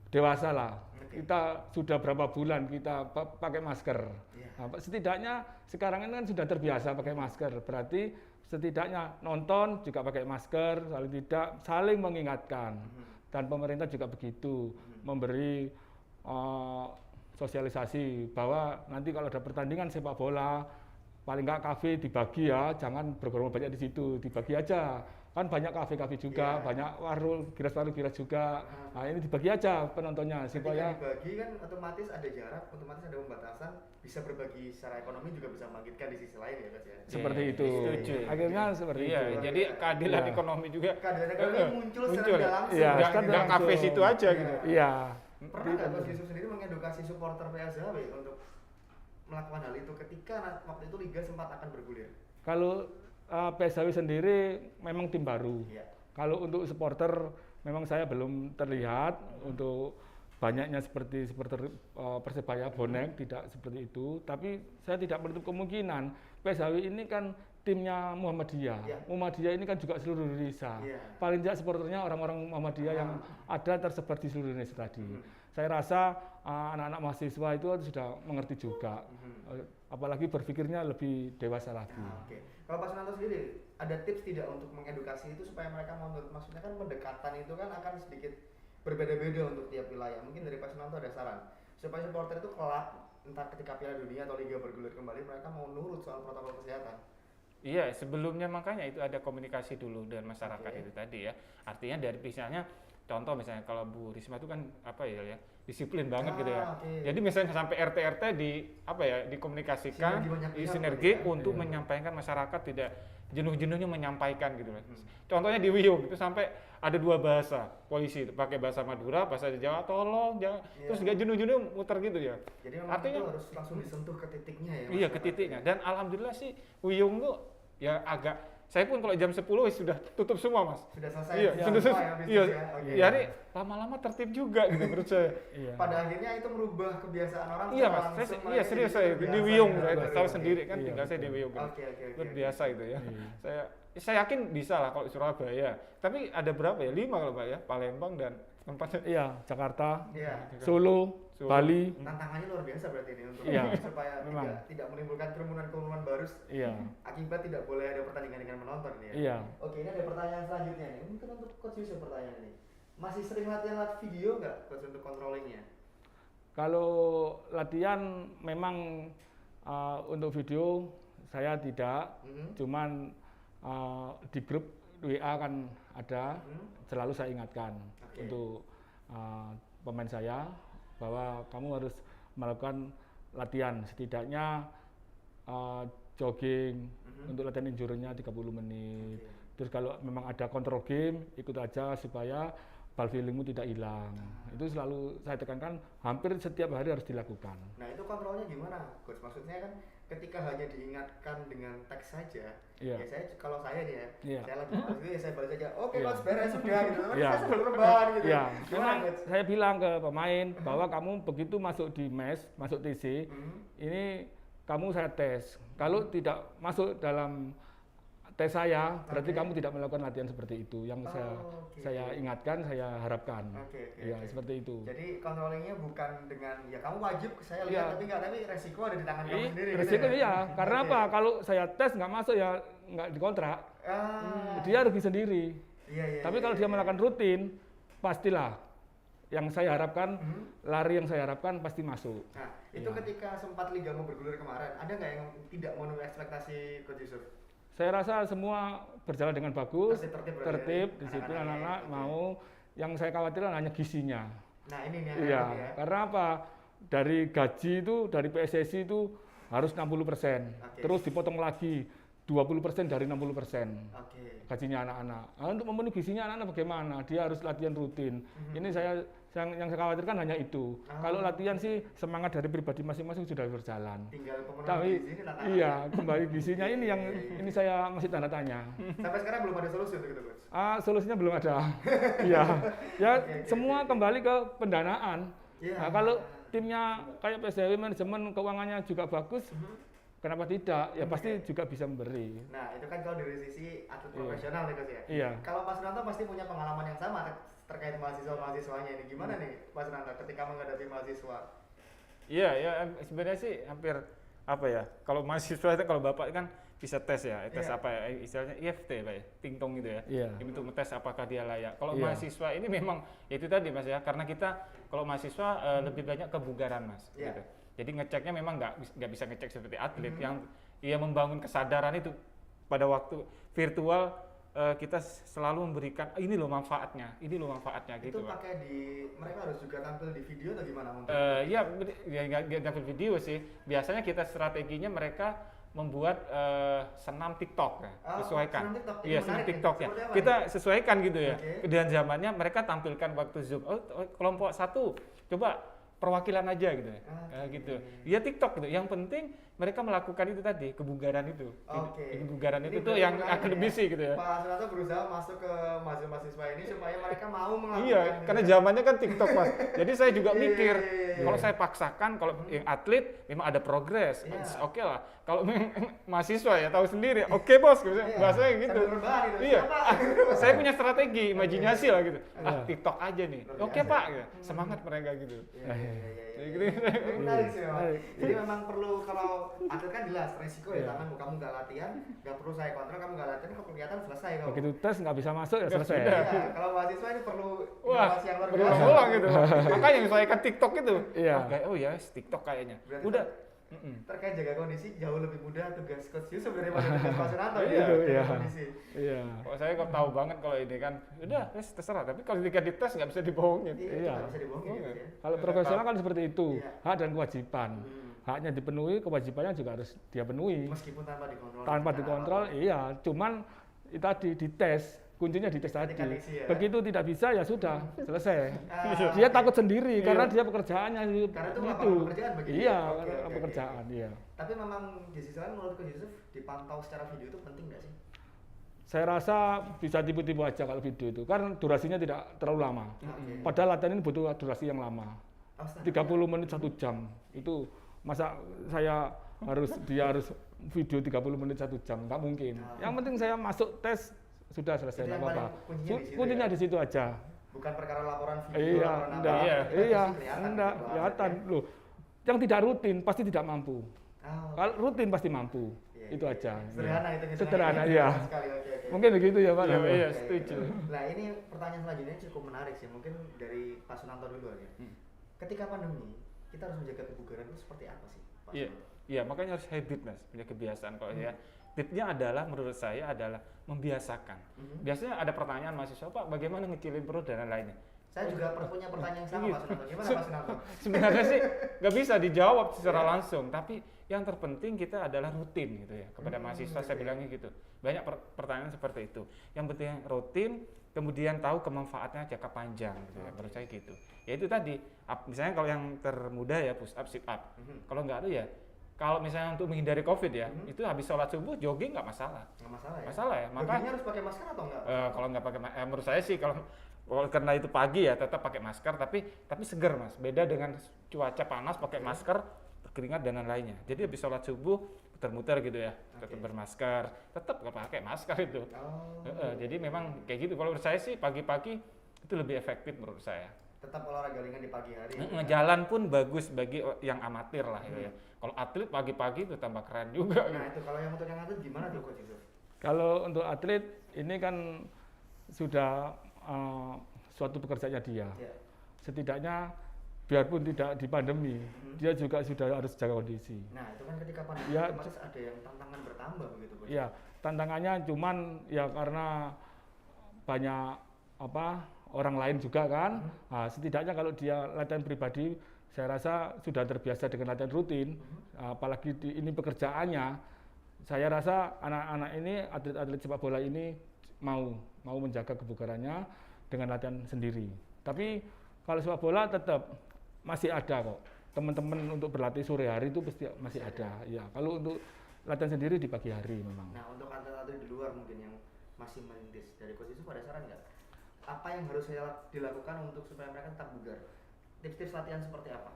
dewasa lah. Oke. Kita sudah berapa bulan kita pakai masker. Iya. Nah, setidaknya sekarang ini kan sudah terbiasa pakai masker. Berarti setidaknya nonton juga pakai masker, saling mengingatkan. Dan pemerintah juga begitu, memberi sosialisasi bahwa nanti kalau ada pertandingan sepak bola, paling nggak kafe dibagi ya, jangan bergerombol banyak di situ, dibagi aja. Kan banyak kafe-kafe juga, Iya. banyak warung giras juga. Nah ini dibagi aja penontonnya supaya Ketika dibagi kan otomatis ada jarak, otomatis ada pembatasan, bisa berbagi secara ekonomi juga bisa membangkitkan di sisi lain ya, Coach ya. seperti Iya, itu. setuju. Akhirnya seperti Iya, itu. jadi keadilan Iya. ekonomi juga Keadilan ekonomi muncul secara muncul. tidak langsung. Iya, Nggak secara nggak kafe langsung. situ aja gitu. Iya. Pernah nggak Coach Yusuf sendiri mengedukasi supporter PSHW untuk melakukan hal itu ketika waktu itu liga sempat akan bergulir? Kalau PSHW sendiri memang tim baru. Iya. Kalau untuk supporter memang saya belum terlihat untuk banyaknya seperti Persebaya bonek tidak seperti itu. Tapi saya tidak menutup kemungkinan PSHW ini kan timnya Muhammadiyah. Iya. Muhammadiyah ini kan juga seluruh Indonesia. Iya. Paling tidak supporternya orang-orang Muhammadiyah yang ada tersebar di seluruh Indonesia tadi. saya rasa anak-anak mahasiswa itu sudah mengerti juga, apalagi berpikirnya lebih dewasa lagi. Oke. Kalau Pak Sunanto sendiri, ada tips tidak untuk mengedukasi itu supaya mereka mau nurut? Maksudnya kan pendekatan itu kan akan sedikit berbeda-beda untuk tiap wilayah. Mungkin dari Pak Sunanto ada saran supaya supporter itu kelak entah ketika Piala Dunia atau Liga bergulir kembali mereka mau nurut soal protokol kesehatan. Iya, sebelumnya makanya itu ada komunikasi dulu dengan masyarakat itu tadi ya. Artinya dari misalnya contoh misalnya kalau Bu Risma itu kan apa ya disiplin banget gitu ya. Jadi misalnya sampai RT dikomunikasikan sinergi untuk menyampaikan masyarakat tidak jenuh-jenuhnya menyampaikan gitu loh. Contohnya di Wiyung itu sampai ada 2 bahasa polisi pakai bahasa Madura, bahasa Jawa, tolong jangan terus nggak jenuh-jenuh muter gitu ya. Jadi memang artinya itu harus langsung disentuh ke titiknya ya. Iya, ke titiknya. Dan alhamdulillah sih Wiyung tuh ya agak saya pun kalau jam 10 sudah tutup semua, Mas. Sudah selesai. Iya, sudah selesai. Iya. Jadi lama-lama tertib juga gitu menurut saya. Pada akhirnya itu merubah kebiasaan orang. Iya, Mas. Iya, serius saya di Wiyung saya tahu sendiri kan tinggal saya di Wiyung. Luar biasa itu ya. Saya yakin bisa lah kalau Surabaya. Tapi ada berapa ya? 5 kalau Pak ya. Palembang dan tempatnya. Iya, Jakarta, Solo, Bali. Tantangannya luar biasa berarti ini untuk supaya tidak menimbulkan kerumunan-kerumunan baru. Akibat tidak boleh ada pertandingan dengan menonton nih ya. Iya. Oke, ini ada pertanyaan selanjutnya nih. Mungkin untuk Coach Yusuf pertanyaan ini. Masih sering latihan video nggak Coach untuk controllingnya? Kalau latihan memang untuk video saya tidak, cuman di grup WA kan ada, selalu saya ingatkan untuk pemain saya bahwa kamu harus melakukan latihan setidaknya jogging untuk latihan injury-nya 30 menit. Terus kalau memang ada control game ikut aja supaya ball feelingmu tidak hilang. Itu selalu saya tekankan hampir setiap hari harus dilakukan. Nah itu kontrolnya gimana Coach? Maksudnya kan ketika hanya diingatkan dengan teks saja, ya saya kalau saya nih ya, saya lagi malas gitu ya saya balas aja, oke Coach beres sudah gitu, saya sebelum rebahan gitu. Memang saya bilang ke pemain bahwa kamu begitu masuk di mes, masuk TC, ini kamu saya tes. Kalau tidak masuk dalam tes saya, berarti kamu tidak melakukan latihan seperti itu. Yang saya ingatkan, saya harapkan. Seperti itu. Jadi controllingnya bukan dengan ya kamu wajib saya lihat tapi resiko ada di tangan kamu sendiri. Resiko gitu ya. Karena apa? Kalau saya tes nggak masuk ya nggak dikontrak. Dia rugi sendiri. Tapi kalau dia melakukan rutin, pastilah. Yang saya harapkan, lari yang saya harapkan pasti masuk. Nah, itu ketika sempat Liga mau bergulir kemarin, ada nggak yang tidak memenuhi ekspektasi Coach Yusuf? Saya rasa semua berjalan dengan bagus, tertib, disiplin anak-anak mau. Yang saya khawatirkan hanya gizinya. Nah ini nih ya. Karena apa? Dari gaji itu, dari PSSI itu harus 60%, terus dipotong lagi 20% dari 60%. Gajinya anak-anak. Nah, untuk memenuhi gizinya anak-anak bagaimana? Dia harus latihan rutin. Ini yang saya khawatirkan hanya itu. Kalau latihan sih semangat dari pribadi masing-masing sudah berjalan. Tinggal pemenuhan gizi ini kembali gizinya ini yang ini saya masih tanda tanya. Sampai sekarang belum ada solusi untuk itu, Coach? Solusinya belum ada. Semua kembali ke pendanaan. Nah, kalau timnya kayak PSW manajemen keuangannya juga bagus, kenapa tidak? Ya pasti juga bisa memberi. Nah, itu kan kalau dari sisi atlet profesional nih Coach ya. Kalau Pak Sunanto pasti punya pengalaman yang sama terkait mahasiswa-mahasiswanya ini. Gimana nih Pak Sunanto ketika menghadapi mahasiswa? Iya, sebenarnya sih hampir apa ya? Kalau mahasiswa itu kalau Bapak kan bisa tes ya, tes apa ya? Istilahnya IFT Pak ya, tingtong gitu ya. Untuk tes apakah dia layak. Kalau mahasiswa ini memang ya itu tadi Mas ya, karena kita kalau mahasiswa lebih banyak kebugaran Mas gitu. Jadi ngeceknya memang nggak bisa ngecek seperti atlet yang membangun kesadaran itu pada waktu virtual kita selalu memberikan ini loh manfaatnya gitu. Itu pakai mereka harus juga tampil di video atau gimana? Nggak tampil video sih. Biasanya kita strateginya mereka membuat senam TikTok ya, sesuaikan. Senam TikTok ya. Kita sesuaikan gitu ya. Dan zamannya mereka tampilkan waktu Zoom. Kelompok 1 coba perwakilan aja gitu ya. Gitu. Ya TikTok gitu. Yang penting mereka melakukan itu tadi, kebugaran itu. Kebugaran itu tuh yang akademisi gitu ya. Pak Sunarto berusaha masuk ke mahasiswa ini supaya mereka mau melakukan. Iya, karena zamannya kan TikTok, Mas. Jadi saya juga mikir, kalau saya paksakan, kalau yang atlet memang ada progres, oke lah. Kalau mahasiswa ya tahu sendiri, oke bos, bahasanya gitu. Iya, saya punya strategi, imajinasi lah gitu. TikTok aja nih, oke Pak, gitu. Semangat mereka gitu. Menarik sih memang. Jadi memang perlu, kalau atlet kan jelas resiko ya, tangan kamu nggak latihan, nggak perlu saya kontrol, kamu nggak latihan, kalau kelihatan selesai kamu. Begitu tes nggak bisa masuk ya selesai. Iya, kalau mahasiswa ini perlu inovasi yang luar biasa. Berulang-ulang gitu. Makanya yang saya kan TikTok itu. Iya. Oh ya, TikTok kayaknya. Berarti Udah. terkait jaga kondisi jauh lebih mudah tugas coach Yusuf daripada tugas Pak Sunarto Iya, iya. kondisi. Iya. Kalau saya kok tahu banget kalau ini kan, udah, terserah. Tapi kalau ketika dites nggak bisa dibohongin. Iya, nggak bisa dibohongin gitu ya. Kalau profesional kan seperti itu, Iya. hak dan kewajiban. Haknya dipenuhi, kewajibannya juga harus dia penuhi. Meskipun tanpa dikontrol. Tanpa dikontrol, iya. Cuman itu tadi dites, kuncinya dites tadi. Diksi ya. Begitu tidak bisa ya sudah selesai. Dia takut sendiri karena dia pekerjaannya Karena itu itu. lapangan pekerjaan bagi dia. Iya, Oke, oke, pekerjaan. Iya. Tapi memang di sisi lain menurut Coach Yusuf dipantau secara video itu penting nggak sih? Saya rasa bisa tipu-tipu aja kalau video itu, karena durasinya tidak terlalu lama. Padahal latihan ini butuh durasi yang lama. 30 menit 1 jam. Itu masa saya dia harus video 30 menit 1 jam, nggak mungkin. Yang penting saya masuk tes sudah selesai, nggak apa-apa. Kuncinya di situ aja. Bukan perkara laporan video, Iya, laporan enggak, apa. iya, Kelihatan enggak, gitu, kelihatan loh. Yang tidak rutin pasti tidak mampu. Kalau rutin pasti mampu. Itu aja. Sederhana itu. Sederhana, iya. Sekali, oke. Mungkin begitu ya Pak. Iya, setuju. Nah ini pertanyaan selanjutnya cukup menarik sih. Mungkin dari Pak Sunarto dulu aja. Ketika pandemi, kita harus menjaga kebugaran itu seperti apa sih, Pak? Iya, makanya harus habit Mas, punya kebiasaan kalau ya. Tipnya adalah menurut saya adalah membiasakan. Biasanya ada pertanyaan mahasiswa, Pak, bagaimana ngecilin perut dan lain-lainnya. Saya juga punya pertanyaan yang sama Pak Sunarto. Gimana Pak Sunarto? Sebenarnya sih nggak bisa dijawab secara langsung, tapi yang terpenting kita adalah rutin gitu ya. Kepada mahasiswa saya bilangnya gitu. Banyak pertanyaan seperti itu. Yang penting rutin, kemudian tahu kemanfaatnya jangka panjang gitu ya. Menurut saya gitu. Ya itu tadi, misalnya kalau yang termudah ya push up, sit up. Kalau nggak ada ya, kalau misalnya untuk menghindari COVID ya, itu habis sholat subuh jogging nggak masalah. Nggak masalah ya? Masalah ya. Makanya harus pakai masker atau enggak? Kalau nggak pakai, menurut saya sih kalau karena itu pagi ya tetap pakai masker, tapi seger Mas. Beda dengan cuaca panas pakai masker, keringat dan lain-lainnya. Jadi habis sholat subuh muter-muter gitu ya, tetap bermasker, tetap nggak pakai masker itu. Jadi memang kayak gitu. Kalau menurut saya sih pagi-pagi itu lebih efektif menurut saya. Tetap olahraga ringan di pagi hari. Jalan pun bagus bagi yang amatir lah gitu ya. Kalau atlet pagi-pagi itu tambah keren juga. Nah itu kalau yang untuk yang atlet gimana tuh Coach Yusuf? Kalau untuk atlet ini kan sudah suatu pekerjaannya dia. Setidaknya biarpun tidak di pandemi, dia juga sudah harus jaga kondisi. Nah itu kan ketika pandemi ya, otomatis ada yang tantangan bertambah begitu Coach. Ya tantangannya cuman ya karena banyak orang lain juga kan. Nah, setidaknya kalau dia latihan pribadi, saya rasa sudah terbiasa dengan latihan rutin. Apalagi ini pekerjaannya, saya rasa anak-anak ini, atlet-atlet sepak bola ini mau menjaga kebugarannya dengan latihan sendiri. Tapi kalau sepak bola tetap masih ada kok. Teman-teman untuk berlatih sore hari itu pasti masih ada. Ya, kalau untuk latihan sendiri di pagi hari memang. Nah, untuk atlet-atlet di luar mungkin yang masih merintis, dari Coach Yusuf ada saran nggak? Apa yang harus saya dilakukan untuk supaya mereka tetap bugar? Tips-tips latihan seperti apa?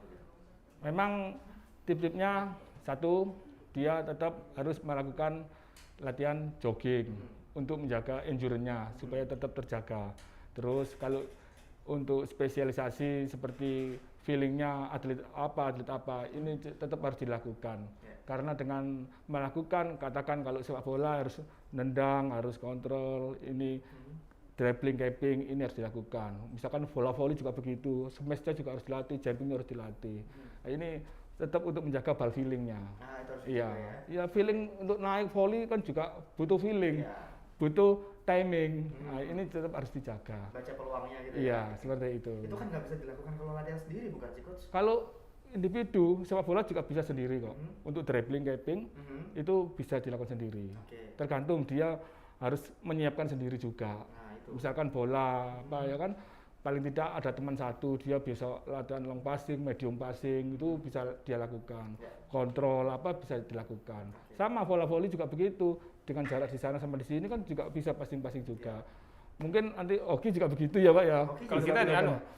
Memang tips-tipsnya satu, dia tetap harus melakukan latihan jogging untuk menjaga endurance-nya supaya tetap terjaga. Terus kalau untuk spesialisasi seperti feelingnya atlet apa ini tetap harus dilakukan. Karena dengan melakukan, katakan kalau sepak bola harus nendang, harus kontrol, ini dribbling, capping, ini harus dilakukan. Misalkan bola volley juga begitu, smash-nya juga harus dilatih, jumping-nya harus dilatih. Nah, ini tetap untuk menjaga ball feeling-nya. Nah, itu harus Iya, ya. ya feeling untuk naik volley kan juga butuh feeling, butuh timing. Nah, ini tetap harus dijaga. Baca peluangnya gitu. Iya, seperti itu. Itu kan nggak bisa dilakukan kalau latihan sendiri, bukan sih Coach? Kalau individu sepak bola juga bisa sendiri kok. Untuk dribbling, capping itu bisa dilakukan sendiri. Tergantung dia harus menyiapkan sendiri juga. Misalkan bola ya kan, paling tidak ada teman satu, dia biasa latihan long passing, medium passing, itu bisa dia lakukan. Kontrol apa bisa dilakukan. Sama bola voli juga begitu, dengan jarak di sana sama di sini kan juga bisa passing-passing juga. Mungkin nanti Oki juga begitu ya Pak ya. Kalau kita di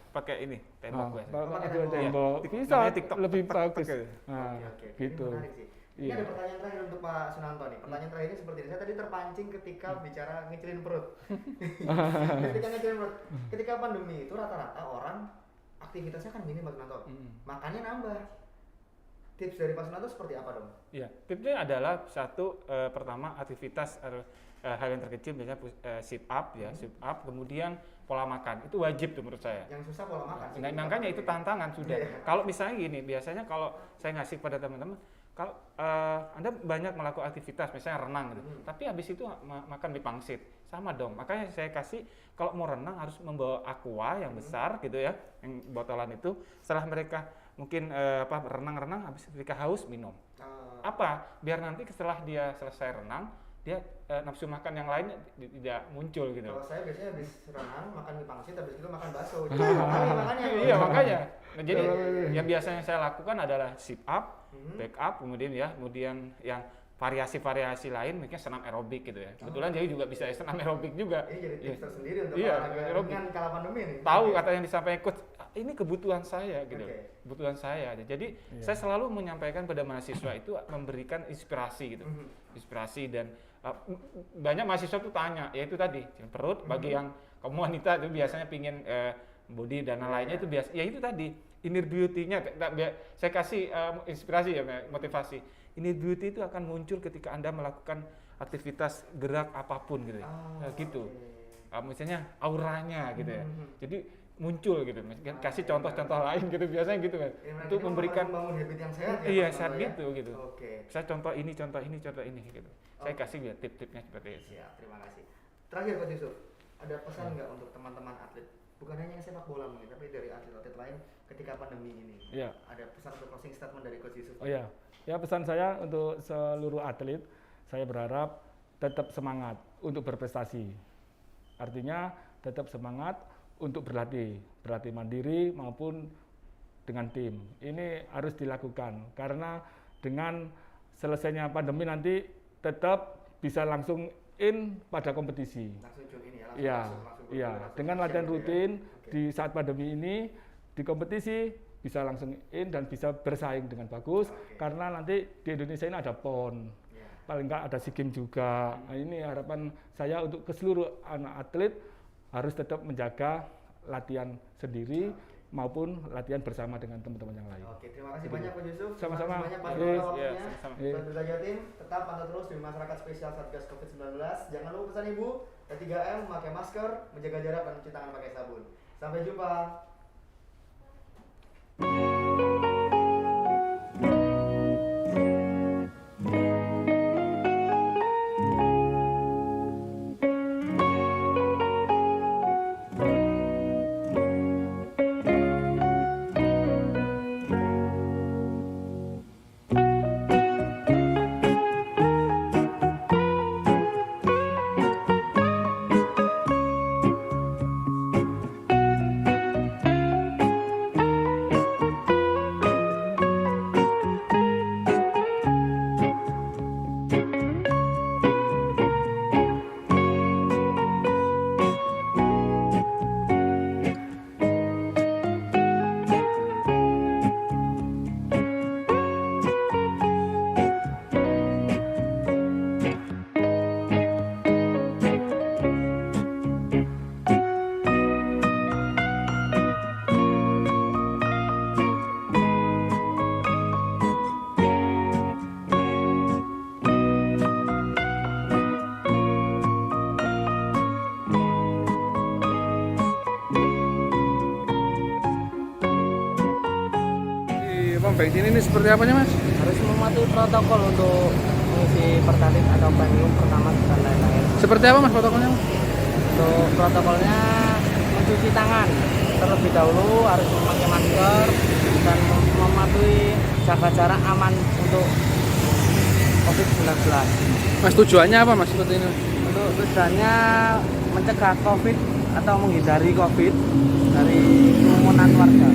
pakai ini tembok biasa. Kalau pakai tembok bisa TikTok, lebih bagus. gitu. Nah, Oke. gitu. Ini menarik sih. Ini Iya. ada pertanyaan terakhir untuk Pak Sunanto nih. Pertanyaan terakhir ini seperti ini. Saya tadi terpancing ketika bicara ngecilin perut. Ketika ngecilin perut. Ketika pandemi itu rata-rata orang aktivitasnya kan minim Pak Sunanto. Makannya nambah. Tips dari Pak Sunanto seperti apa dong? Iya, tipsnya adalah satu pertama aktivitas hal yang terkecil misalnya sit up ya, sit up, kemudian pola makan itu wajib tuh menurut saya. Yang susah pola makan. Nah, makanya itu tantangan sudah. Iya. Kalau misalnya gini, biasanya kalau saya ngasih pada teman-teman, kalau Anda banyak melakukan aktivitas, misalnya renang gitu, tapi habis itu makan mie pangsit, sama dong. Makanya saya kasih kalau mau renang harus membawa aqua yang besar gitu ya, yang botolan itu. Setelah mereka mungkin renang-renang, habis ketika haus minum. Apa? Biar nanti setelah dia selesai renang, dia nafsu makan yang lain tidak muncul gitu. Kalau saya biasanya habis renang makan mie pangsit, habis itu makan bakso. Makanya. Iya makanya. Nah, jadi yang biasanya saya lakukan adalah sit up, back up, kemudian yang variasi-variasi lain, mungkin senam aerobik gitu ya. Kebetulan jadi juga bisa senam aerobik juga. Ini jadi tips tersendiri untuk Iya, olahraga aerobik. ringan kala pandemi nih. Tahu kata yang disampaikan coach, ini kebutuhan saya gitu. Oke. Kebutuhan saya. Jadi saya selalu menyampaikan pada mahasiswa itu memberikan inspirasi gitu. Inspirasi dan banyak mahasiswa tuh tanya, ya itu tadi perut bagi yang kamu wanita itu biasanya pingin body dan lainnya itu biasa. Ya itu tadi inner beauty-nya. Saya kasih inspirasi ya, motivasi. Inner beauty itu akan muncul ketika Anda melakukan aktivitas gerak apapun gitu ya. Gitu. Misalnya auranya gitu ya. Jadi muncul gitu. Kasih contoh-contoh lain gitu biasanya gitu kan. Untuk memberikan membangun habit yang sehat ya. iya Pak saat Sunanto ya? gitu gitu. Oke. Saya contoh ini gitu. Saya kasih ya tip-tipnya seperti itu. Siap, terima kasih. Terakhir Coach Yusuf, ada pesan nggak untuk teman-teman atlet? Bukan hanya yang sepak bola mungkin, tapi dari atlet-atlet lain ketika pandemi ini. Iya. Ada pesan untuk closing statement dari Coach Yusuf? Oh iya. Ya pesan saya untuk seluruh atlet, saya berharap tetap semangat untuk berprestasi. Artinya tetap semangat untuk berlatih mandiri maupun dengan tim. Ini harus dilakukan karena dengan selesainya pandemi nanti tetap bisa langsung in pada kompetisi. Langsung join ini ya. Iya, iya. Dengan latihan rutin di saat pandemi ini di kompetisi bisa langsung in dan bisa bersaing dengan bagus karena nanti di Indonesia ini ada PON. Paling enggak ada SEA Games juga. Nah, ini harapan saya untuk ke seluruh anak atlet harus tetap menjaga latihan sendiri maupun latihan bersama dengan teman-teman yang lain. Oke, terima kasih banyak Pak Yusuf. Sama-sama. Terima kasih banyak Pak Yes. Sunanto waktunya. Iya, sama-sama. Sobat Berita Jatim, tetap pantau terus di masyarakat spesial Satgas Covid-19. Jangan lupa pesan Ibu, 3M, memakai masker, menjaga jarak dan cuci tangan pakai sabun. Sampai jumpa. Pom bensin ini seperti apanya Mas? Harus mematuhi protokol untuk mengisi pertalite atau premium pertama dan lain-lain. Seperti apa Mas protokolnya? Untuk protokolnya mencuci tangan terlebih dahulu, harus memakai masker dan mematuhi jaga jarak aman untuk COVID-19. Mas tujuannya apa Mas seperti ini? Untuk tujuannya mencegah COVID atau menghindari COVID dari kerumunan warga.